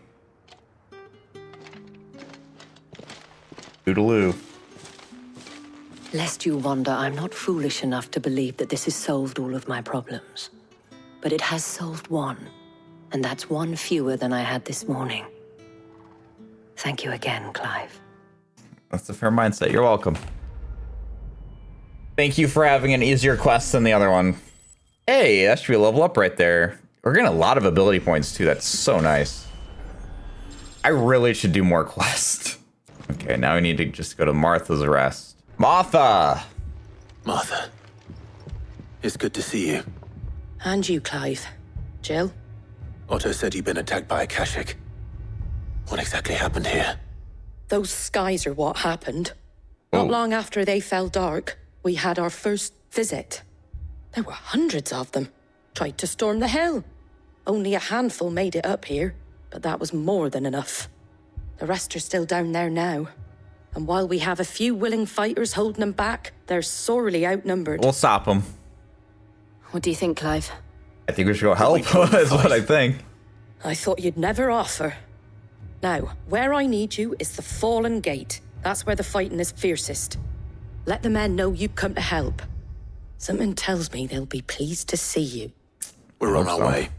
A: Toodaloo.
S: Lest you wonder, I'm not foolish enough to believe that this has solved all of my problems. But it has solved one, and that's one fewer than I had this morning. Thank you again, Clive.
A: That's a fair mindset. You're welcome. Thank you for having an easier quest than the other one. Hey, that should be a level up right there. We're getting a lot of ability points too. That's so nice. I really should do more quests. Okay, now we need to just go to Martha's arrest. Martha!
N: Martha, it's good to see you.
S: And you, Clive. Jill?
N: Otto said you'd been attacked by a Kashik. What exactly happened here?
B: Those skies are what happened. Not long after they fell dark, we had our first visit. There were hundreds of them. Tried to storm the hill. Only a handful made it up here, but that was more than enough. The rest are still down there now. And while we have a few willing fighters holding them back, they're sorely outnumbered.
A: We'll stop them.
L: What do you think, Clive?
A: I think we should go help, is what I think.
B: I thought you'd never offer. Now, where I need you is the Fallen Gate. That's where the fighting is fiercest. Let the men know you've come to help. Something tells me they'll be pleased to see you.
N: We're on our way.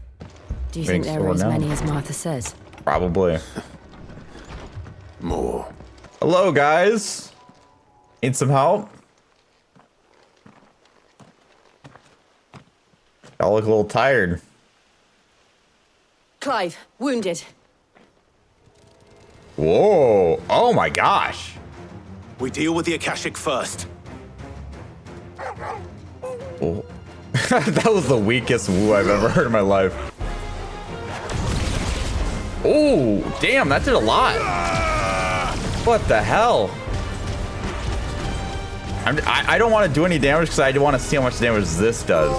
C: Do you think there are as many as Martha says?
A: Probably.
N: More.
A: Hello, guys. Need some help? Y'all look a little tired.
L: Clive, wounded.
A: Whoa. Oh my gosh.
N: We deal with the Akashic first.
A: Oh. That was the weakest woo I've ever heard in my life. Oh, damn, that did a lot. What the hell? I don't want to do any damage because I want to see how much damage this does.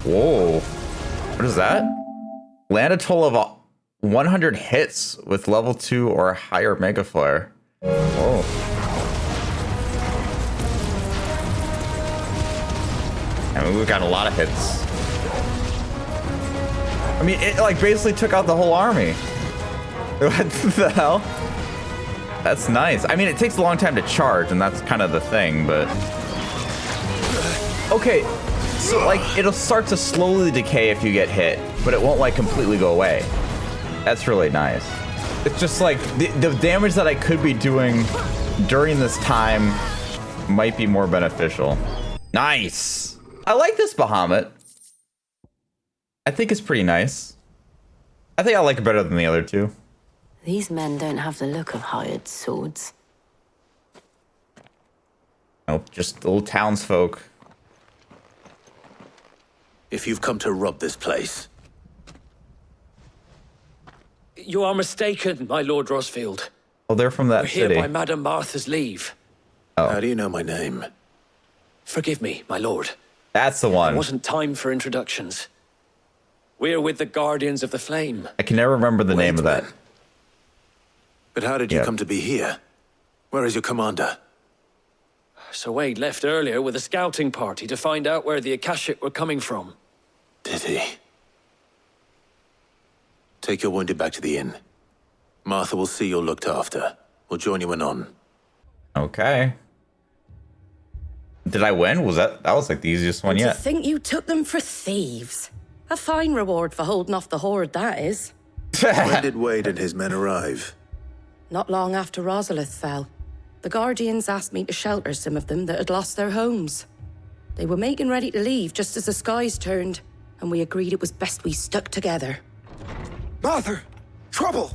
A: Whoa. What is that? Land a total of 100 hits with level 2 or higher Mega Flare. Whoa. I mean, we've got a lot of hits. I mean, it like basically took out the whole army. What the hell? That's nice. I mean, it takes a long time to charge, and that's kind of the thing, but... Okay, so like, it'll start to slowly decay if you get hit, but it won't like completely go away. That's really nice. It's just like, the damage that I could be doing during this time might be more beneficial. Nice. I like this Bahamut. I think it's pretty nice. I think I like it better than the other two.
F: These men don't have the look of hired swords.
A: Nope, just little townsfolk.
N: If you've come to rob this place...
K: You are mistaken, my Lord Rosfield.
A: Oh, they're from that
K: We're here
A: city.
K: by Madame Martha's leave.
A: Oh.
N: How do you know my name?
K: Forgive me, my lord.
A: That's the one.
K: It wasn't time for introductions. We're with the Guardians of the Flame.
A: I can never remember the name of that.
N: But how did you come to be here? Where is your commander?
K: Sir Wade left earlier with a scouting party to find out where the Akashic were coming from.
N: Did he? Take your wounded back to the inn. Martha will see you're looked after. We'll join you anon.
A: Okay. Did I win? Was that was like the easiest one
B: To
A: yet?
B: think you took them for thieves. A fine reward for holding off the horde, that is.
N: When did Wade and his men arrive?
B: Not long after Rosalith fell, the Guardians asked me to shelter some of them that had lost their homes. They were making ready to leave just as the skies turned, and we agreed it was best we stuck together.
R: Martha! Trouble!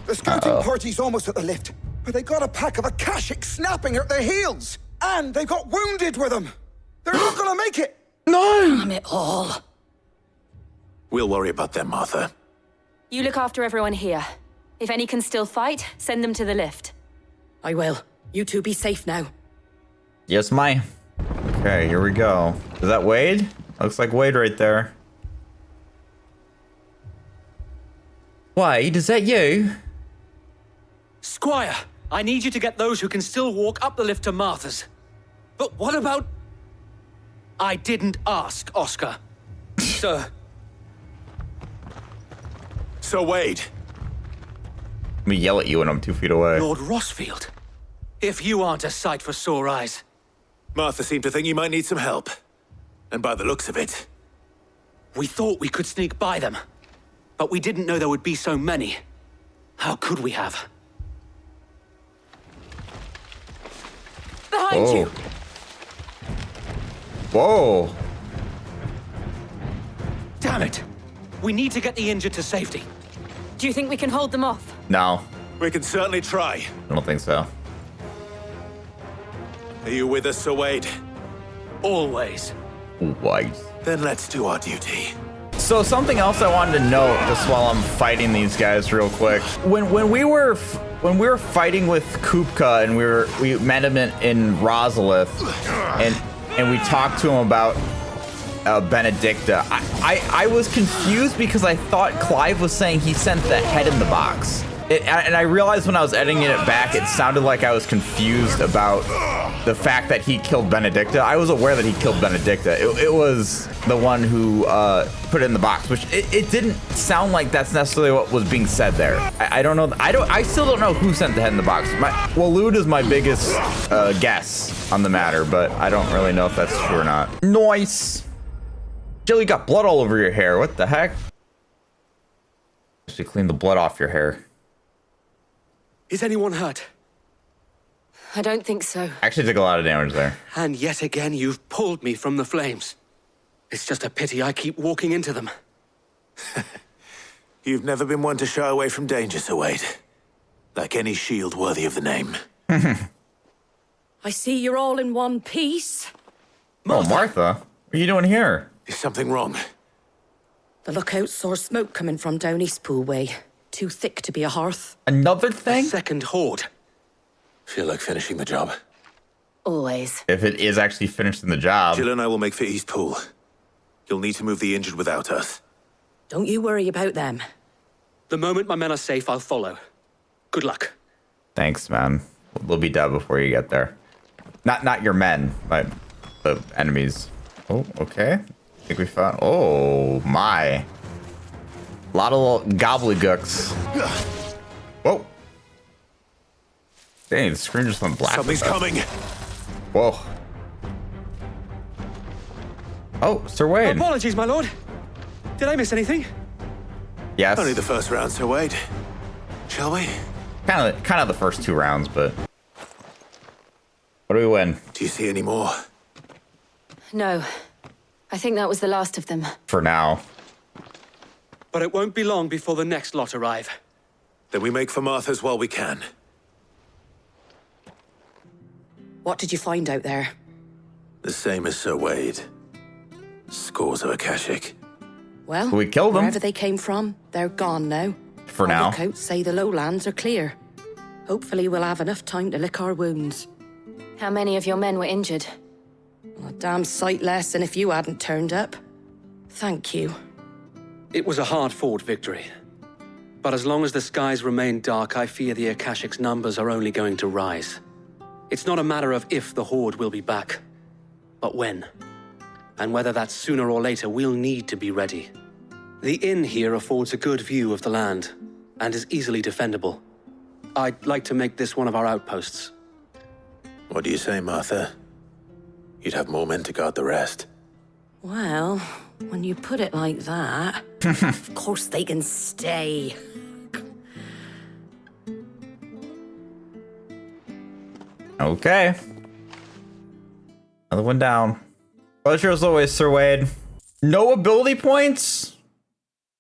R: The scouting party's almost at the lift, but they got a pack of Akashic snapping at their heels! And they got wounded with them! They're not gonna make it!
A: No!
B: Damn it all.
N: We'll worry about them, Martha.
C: You look after everyone here. If any can still fight, send them to the lift.
B: I will. You two be safe now.
A: Yes, my. Okay, here we go. Is that Wade? Looks like Wade right there. Wade, is that you?
K: Squire, I need you to get those who can still walk up the lift to Martha's. But what about... I didn't ask, Oscar. Sir.
N: So Wade.
A: Let me yell at you when I'm 2 feet away.
K: Lord Rosfield. If you aren't a sight for sore eyes.
N: Martha seemed to think you might need some help. And by the looks of it...
K: We thought we could sneak by them. But we didn't know there would be so many. How could we have?
C: Behind you!
A: Whoa!
K: Damn it! We need to get the injured to safety.
C: Do you think we can hold them off?
A: No,
N: We can certainly try.
A: I don't think so.
N: Are you with us, Sir Wade?
K: Always.
A: White.
N: Then let's do our duty.
A: So something else I wanted to note, just while I'm fighting these guys real quick. When we were fighting with Kupka and we met him in Rosalith, and we talked to him about Benedicta, I was confused because I thought Clive was saying he sent the head in the box. And I realized when I was editing it back, it sounded like I was confused about the fact that he killed Benedicta. I was aware that he killed Benedicta. It was the one who put it in the box, which it didn't sound like that's necessarily what was being said there. I don't know. I still don't know who sent the head in the box. Walud is my biggest guess on the matter, but I don't really know if that's true or not. Nice. Jill, you got blood all over your hair. What the heck? Just clean the blood off your hair.
G: Is anyone hurt?
C: I don't think so.
A: Actually took a lot of damage there.
G: And yet again, you've pulled me from the flames. It's just a pity I keep walking into them.
N: You've never been one to shy away from danger, Sir Wade. Like any shield worthy of the name.
B: I see you're all in one piece.
A: Oh, Martha. What are you doing here?
N: Is something wrong?
B: The lookout saw smoke coming from down Eastpool way. Too thick to be a hearth.
A: Another thing?
G: A second horde.
N: Feel like finishing the job.
C: Always.
A: If it is actually finishing the job.
N: Jill and I will make for Eastpool. You'll need to move the injured without us.
B: Don't you worry about them.
G: The moment my men are safe, I'll follow. Good luck.
A: Thanks, man. They'll be dead before you get there. Not your men, but the enemies. Oh, okay. I think we found. Oh my. A lot of little gobbledygooks. Whoa. Dang, the screen just went black.
N: Something's coming.
A: Whoa. Oh, Sir Wade.
G: Apologies, my lord. Did I miss anything?
A: Yes.
N: Only the first round, Sir Wade. Shall we?
A: Kind of the first 2 rounds, but What do we win?
N: Do you see any more?
F: No. I think that was the last of them.
A: For now.
G: But it won't be long before the next lot arrive.
N: Then we make for Martha's while we can.
B: What did you find out there?
N: The same as Sir Wade. Scores of Akashic.
B: Well,
A: we killed them.
B: Wherever they came from, they're gone now.
A: For
B: All
A: now.
B: the coats say the lowlands are clear. Hopefully we'll have enough time to lick our wounds.
F: How many of your men were injured?
B: A damn sight less than if you hadn't turned up. Thank you.
G: It was a hard-fought victory. But as long as the skies remain dark, I fear the Akashic's numbers are only going to rise. It's not a matter of if the Horde will be back, but when. And whether that's sooner or later, we'll need to be ready. The inn here affords a good view of the land, and is easily defendable. I'd like to make this one of our outposts.
N: What do you say, Martha? You'd have more men to guard the rest.
B: Well, when you put it like that, of course they can stay.
A: Okay. Another one down. Pleasure as always, Sir Wade. No ability points?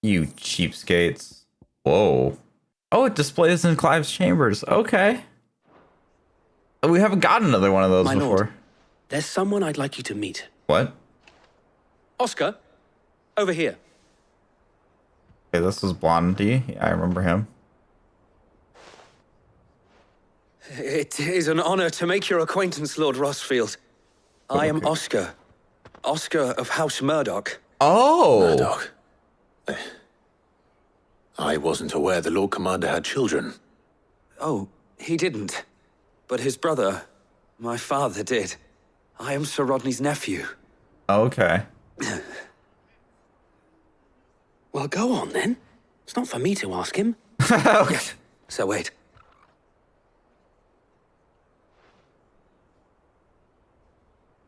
A: You cheapskates. Whoa. Oh, it displays in Clive's chambers. Okay. We haven't gotten another one of those
G: My
A: before.
G: lord, there's someone I'd like you to meet.
A: What?
G: Oscar, over here.
A: Okay, this is Blondie. Yeah, I remember him.
G: It is an honor to make your acquaintance, Lord Rosfield. I am Oscar. Oscar of House Murdoch.
A: Oh!
N: Murdoch. I wasn't aware the Lord Commander had children.
E: Oh, he didn't. But his brother, my father, did. I am Sir Rodney's nephew.
A: Okay.
G: Well, go on then. It's not for me to ask him.
E: Yes. So wait.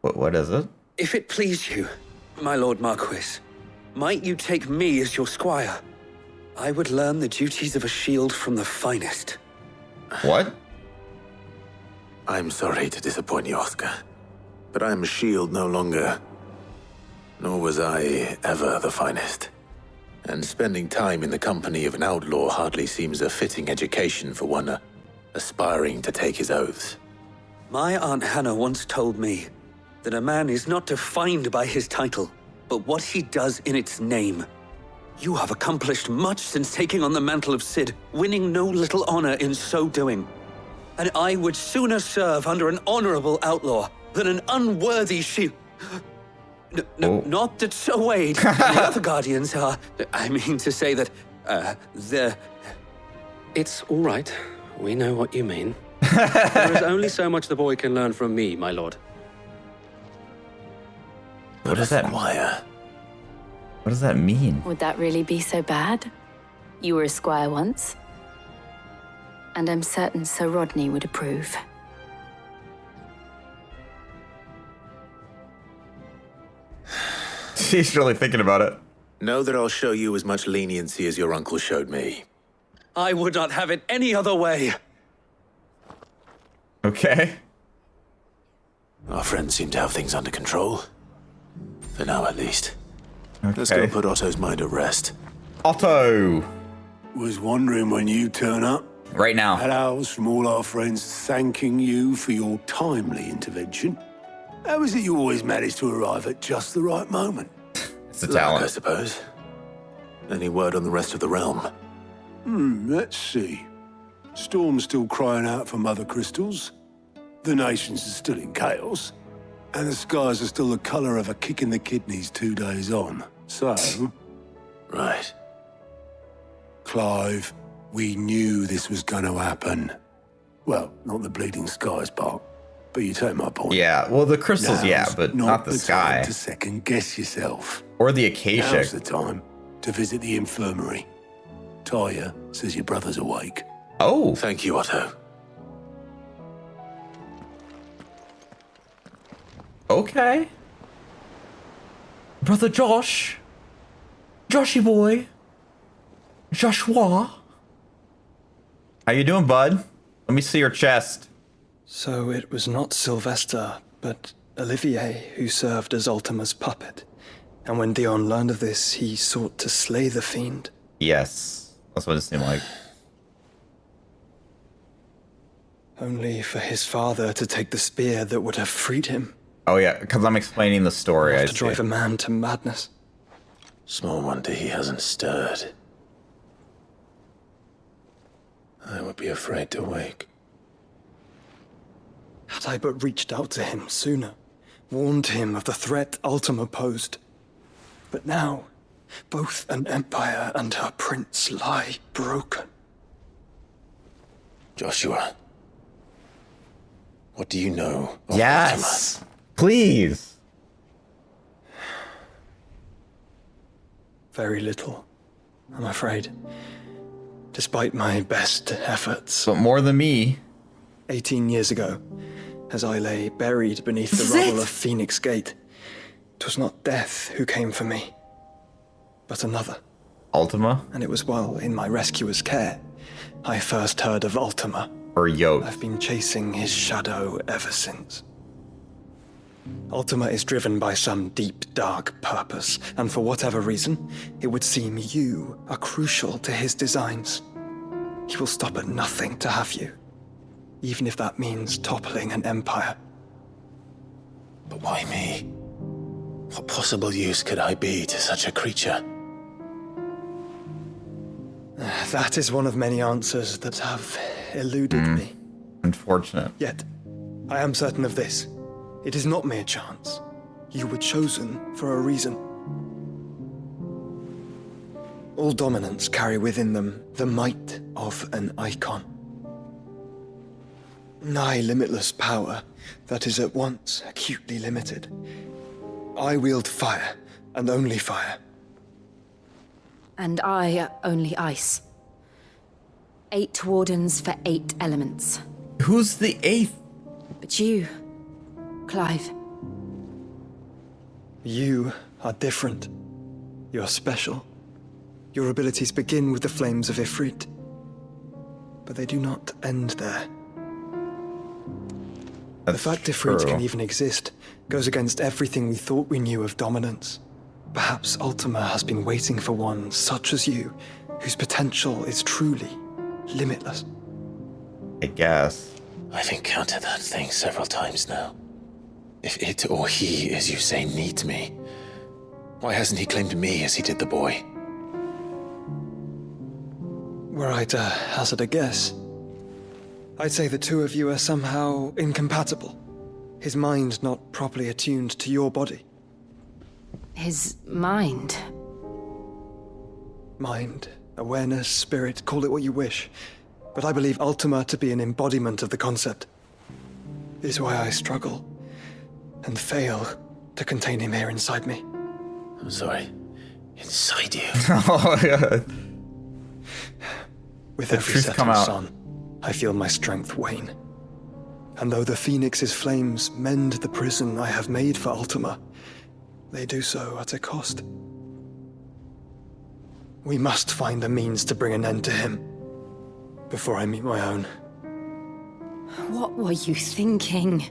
A: What is it?
E: If it please you, my Lord Marquis, might you take me as your squire? I would learn the duties of a shield from the finest.
A: What?
N: I'm sorry to disappoint you, Oscar. But I am a shield no longer. Nor was I ever the finest. And spending time in the company of an outlaw hardly seems a fitting education for one aspiring to take his oaths.
E: My Aunt Hannah once told me that a man is not defined by his title, but what he does in its name. You have accomplished much since taking on the mantle of Cid, winning no little honor in so doing. And I would sooner serve under an honorable outlaw than an unworthy shield. Not that Sir Wade and the other guardians are... I mean to say that, they're...
G: It's all right. We know what you mean. There is only so much the boy can learn from me, my lord.
A: What does that
N: Squire?
A: What does that mean?
F: Would that really be so bad? You were a squire once. And I'm certain Sir Rodney would approve.
A: He's really thinking about it.
N: Know that I'll show you as much leniency as your uncle showed me.
E: I would not have it any other way.
A: Okay.
N: Our friends seem to have things under control. For now, at least.
A: Okay.
N: Let's go put Otto's mind at rest.
A: Otto!
D: Was wondering when you turn up.
A: Right now.
D: Hellos from all our friends thanking you for your timely intervention. How is it you always manage to arrive at just the right moment?
A: It's a talent,
N: I suppose. Any word on the rest of the realm?
D: Let's see. Storm's still crying out for mother crystals. The nations are still in chaos. And the skies are still the colour of a kick in the kidneys 2 days on. So...
N: Right.
D: Clive, we knew this was going to happen. Well, not the bleeding skies part, but you take my point.
A: Yeah, well, the crystals,
D: Now's
A: yeah, but not the sky.
D: Time to second guess yourself.
A: Or the Akashic.
D: Now's the time to visit the infirmary. Talia says your brother's awake.
A: Oh.
N: Thank you, Otto.
A: Okay. Brother Josh. Joshy boy. Joshua. How you doing, bud? Let me see your chest.
H: So it was not Sylvester, but Olivier who served as Ultima's puppet. And when Dion learned of this, he sought to slay the fiend.
A: Yes, that's what it seemed like.
H: Only for his father to take the spear that would have freed him.
A: Oh yeah, because I'm explaining the story.
H: To drive a man to madness.
N: Small wonder he hasn't stirred. I would be afraid to wake.
H: Had I but reached out to him sooner, warned him of the threat Ultima posed. But now, both an empire and her prince lie broken.
N: Oh, Joshua, what do you know of
A: Yes, please.
H: Very little, I'm afraid. Despite my best efforts.
A: But more than me.
H: 18 years ago, as I lay buried beneath the rubble of Phoenix Gate, 'twas not death who came for me, but another.
A: Ultima?
H: And it was while in my rescuer's care, I first heard of Ultima.
A: Or Yod.
H: I've been chasing his shadow ever since. Ultima is driven by some deep, dark purpose, and for whatever reason, it would seem you are crucial to his designs. He will stop at nothing to have you, even if that means toppling an empire.
N: But why me? What possible use could I be to such a creature?
H: That is one of many answers that have eluded me.
A: Unfortunate.
H: Yet, I am certain of this. It is not mere chance. You were chosen for a reason. All dominants carry within them the might of an icon. Nigh limitless power that is at once acutely limited. I wield fire, and only fire.
C: And I only ice. 8 wardens for 8 elements.
A: Who's the 8th?
C: But you, Clive.
H: You are different. You're special. Your abilities begin with the flames of Ifrit. But they do not end there. The fact Ifrit can even exist goes against everything we thought we knew of dominance. Perhaps Ultima has been waiting for one such as you, whose potential is truly limitless.
A: I guess.
N: I've encountered that thing several times now. If it or he, as you say, needs me, why hasn't he claimed me as he did the boy?
H: Were I to hazard a guess, I'd say the two of you are somehow incompatible. His mind not properly attuned to your body.
C: His mind?
H: Mind, awareness, spirit, call it what you wish. But I believe Ultima to be an embodiment of the concept. It is why I struggle and fail to contain him here inside me.
N: I'm sorry. Inside you?
A: Oh, God.
H: With
A: The
H: every
A: truth
H: setting
A: come out.
H: sun, I feel my strength wane. And though the Phoenix's flames mend the prison I have made for Ultima, they do so at a cost. We must find a means to bring an end to him before I meet my own.
C: What were you thinking?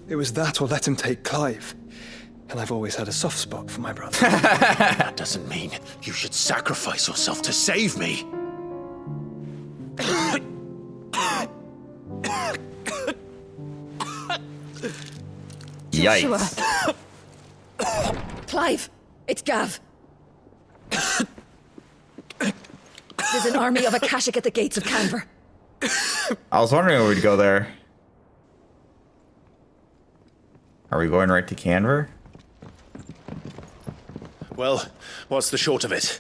H: It was that or let him take Clive. And I've always had a soft spot for my brother.
N: That doesn't mean you should sacrifice yourself to save me.
A: Yikes.
P: Clive, it's Gav. There's an army of Akashic at the gates of Canver.
A: I was wondering if we'd go there. Are we going right to Canver?
V: Well, what's the short of it?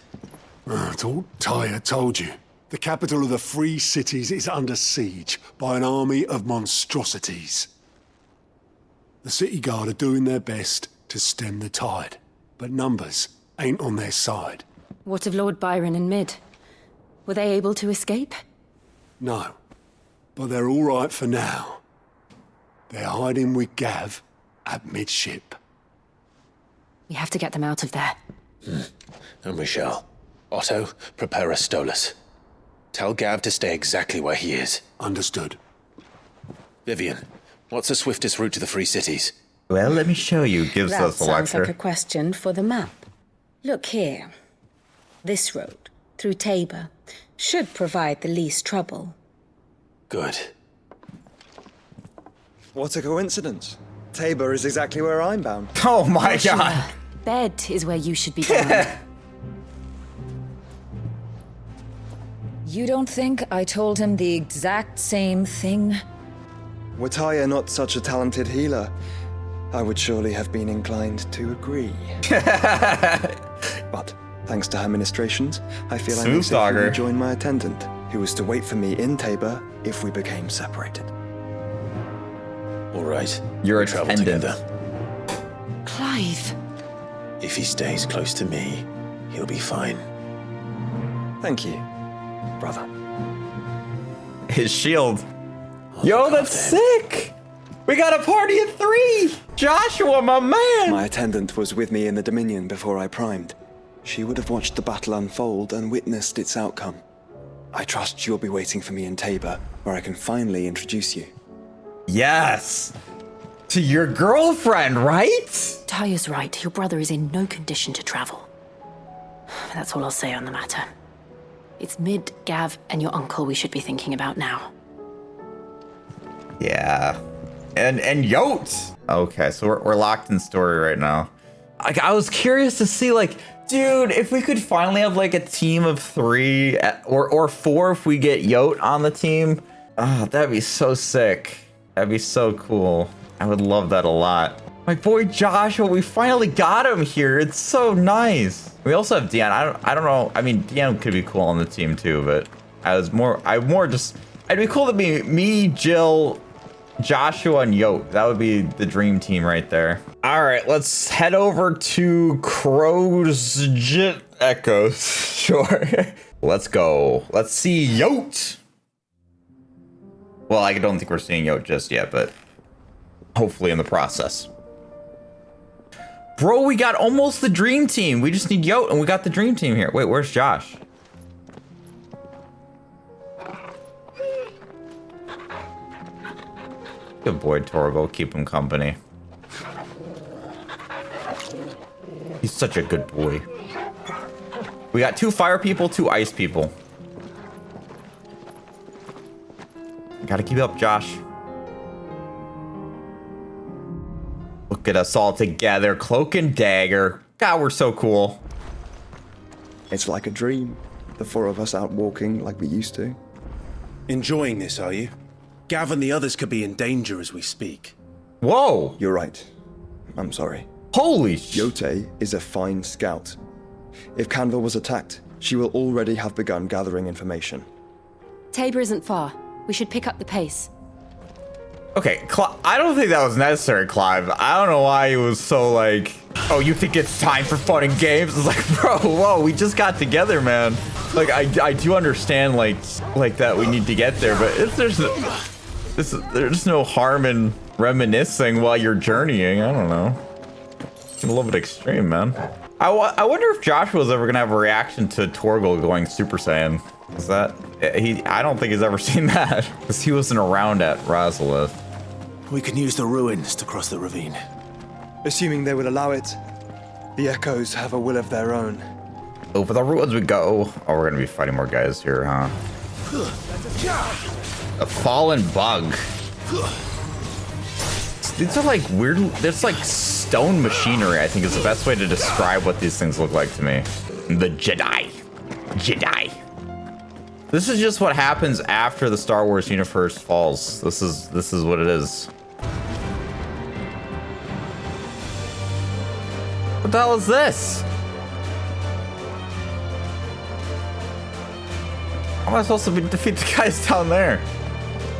D: It's all Tyre told you. The capital of the Free Cities is under siege by an army of monstrosities. The City Guard are doing their best to stem the tide, but numbers ain't on their side.
C: What of Lord Byron and Mid? Were they able to escape?
D: No, but they're all right for now. They're hiding with Gav at midship.
C: We have to get them out of there.
N: And we shall. Otto, prepare a Stolas. Tell Gav to stay exactly where he is.
D: Understood.
V: Vivian, what's the swiftest route to the Free Cities?
A: Well, let me show you. Gives
C: That
A: us a
C: sounds
A: lecture.
C: like a question for the map. Look here. This road, through Tabor, should provide the least trouble.
V: Good.
H: What a coincidence. Tabor is exactly where I'm bound.
A: Oh my
C: Joshua,
A: god.
C: Bed is where you should be going. You don't think I told him the exact same thing?
H: Were Taya not such a talented healer, I would surely have been inclined to agree. But thanks to her ministrations, I feel I may safely rejoin my attendant, who was to wait for me in Tabor if we became separated.
V: All right.
A: Your
V: we'll travel together.
C: Clive.
V: If he stays close to me, he'll be fine.
H: Thank you, brother.
A: His shield. Yo, that's sick! We got a party of 3! Joshua, my man!
H: My attendant was with me in the Dominion before I primed. She would have watched the battle unfold and witnessed its outcome. I trust you'll be waiting for me in Tabor, where I can finally introduce you.
A: Yes! To your girlfriend, right?
F: Taya's right. Your brother is in no condition to travel. That's all I'll say on the matter. It's Mid, Gav, and your uncle we should be thinking about now.
A: Yeah. And Yote! Okay, so we're locked in story right now. I was curious to see, like, dude, if we could finally have, like, a team of 3, or 4 if we get Yote on the team. Oh, that'd be so sick. That'd be so cool. I would love that a lot. My boy Joshua, we finally got him here. It's so nice. We also have Dion. I don't know. I mean, Dion could be cool on the team too, but it'd be cool to be me, Jill, Joshua, and Yote. That would be the dream team right there. All right, let's head over to Krozjit Echoes. Sure. Let's go. Let's see Yote. Well, I don't think we're seeing Yote just yet, but hopefully in the process. Bro, we got almost the dream team. We just need Yote and we got the dream team here. Wait, where's Josh? Good boy, Torgo. Keep him company. He's such a good boy. We got 2 fire people, 2 ice people. Gotta keep up, Josh. Look at us all together, cloak and dagger. God, we're so cool.
H: It's like a dream. The 4 of us out walking like we used to.
V: Enjoying this, are you? Gav and the others could be in danger as we speak.
A: Whoa!
H: You're right. I'm sorry.
A: Holy
H: Yote is a fine scout. If Canva was attacked, she will already have begun gathering information.
F: Tabor isn't far. We should pick up the pace.
A: Okay, I don't think that was necessary, Clive. I don't know why he was so like, oh, you think it's time for fun and games? It's like, bro, whoa, we just got together, man. Like, I do understand, like that we need to get there, but there's no harm in reminiscing while you're journeying. I don't know. It's a little bit extreme, man. I wonder if Joshua's ever gonna have a reaction to Torgal going Super Saiyan. Is that I don't think he's ever seen that because he wasn't around at Rosalith.
V: We can use the ruins to cross the ravine.
H: Assuming they will allow it, the Echoes have a will of their own.
A: Over the ruins we go. Oh, we're gonna be fighting more guys here, huh? A fallen bug. These are like weird. There's like stone machinery, I think is the best way to describe what these things look like to me. The Jedi. This is just what happens after the Star Wars universe falls. This is what it is. What the hell is this? How am I supposed to defeat the guys down there?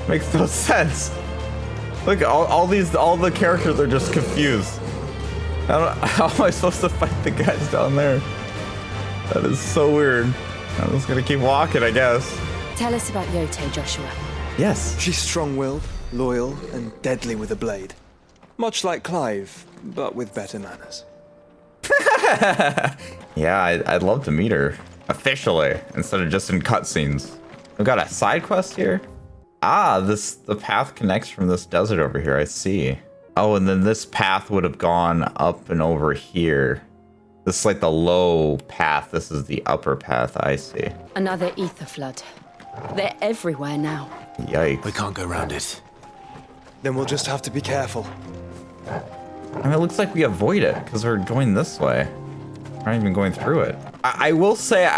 A: Makes no sense. Look, all the characters are just confused. How am I supposed to fight the guys down there? That is so weird. I'm just gonna keep walking, I guess.
F: Tell us about Yote, Joshua.
A: Yes.
H: She's strong-willed, loyal, and deadly with a blade. Much like Clive, but with better manners.
A: Yeah, I'd love to meet her officially instead of just in cutscenes. We've got a side quest here. Ah, the path connects from this desert over here. I see. Oh, and then this path would have gone up and over here. This is like the low path. This is the upper path. I see.
F: Another ether flood. They're everywhere now.
A: Yikes.
D: We can't go around it.
H: Then we'll just have to be careful.
A: I mean, it looks like we avoid it because we're going this way. We're not even going through it. I will say,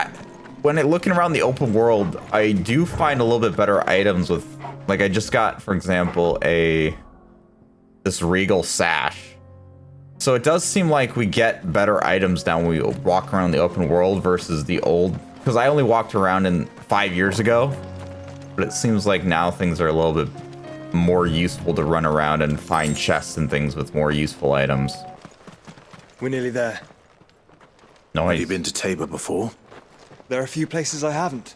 A: when looking around the open world, I do find a little bit better items with, like I just got, for example, this regal sash. So it does seem like we get better items now when we walk around the open world versus the old, because I only walked around in 5 years ago, but it seems like now things are a little bit more useful to run around and find chests and things with more useful items.
H: We're nearly there.
A: Nice.
D: Have you been to Tabor before?
H: There are a few places I haven't.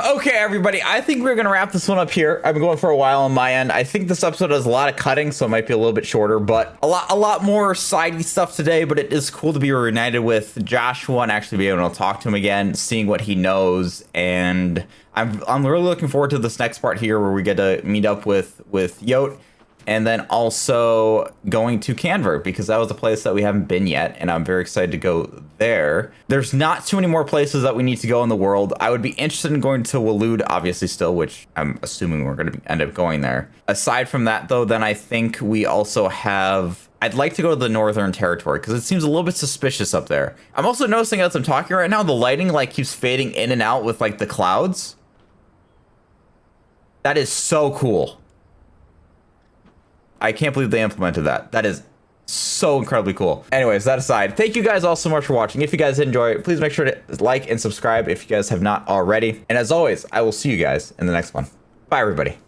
A: Okay, everybody, I think we're gonna wrap this one up here. I've been going for a while on my end. I think this episode has a lot of cutting, so it might be a little bit shorter, but a lot more sidey stuff today. But it is cool to be reunited with Joshua and actually be able to talk to him again, seeing what he knows. And I'm really looking forward to this next part here where we get to meet up with Yote, and then also going to Canver, because that was a place that we haven't been yet, and I'm very excited to go there. There's not too many more places that we need to go in the world. I would be interested in going to Waloed, obviously, still, which I'm assuming we're going to end up going there. Aside from that, though, then I think we also have... I'd like to go to the Northern Territory, because it seems a little bit suspicious up there. I'm also noticing as I'm talking right now, the lighting like keeps fading in and out with like the clouds. That is so cool. I can't believe they implemented that. That is so incredibly cool. Anyways, that aside, thank you guys all so much for watching. If you guys did enjoy it, please make sure to like and subscribe if you guys have not already. And as always, I will see you guys in the next one. Bye, everybody.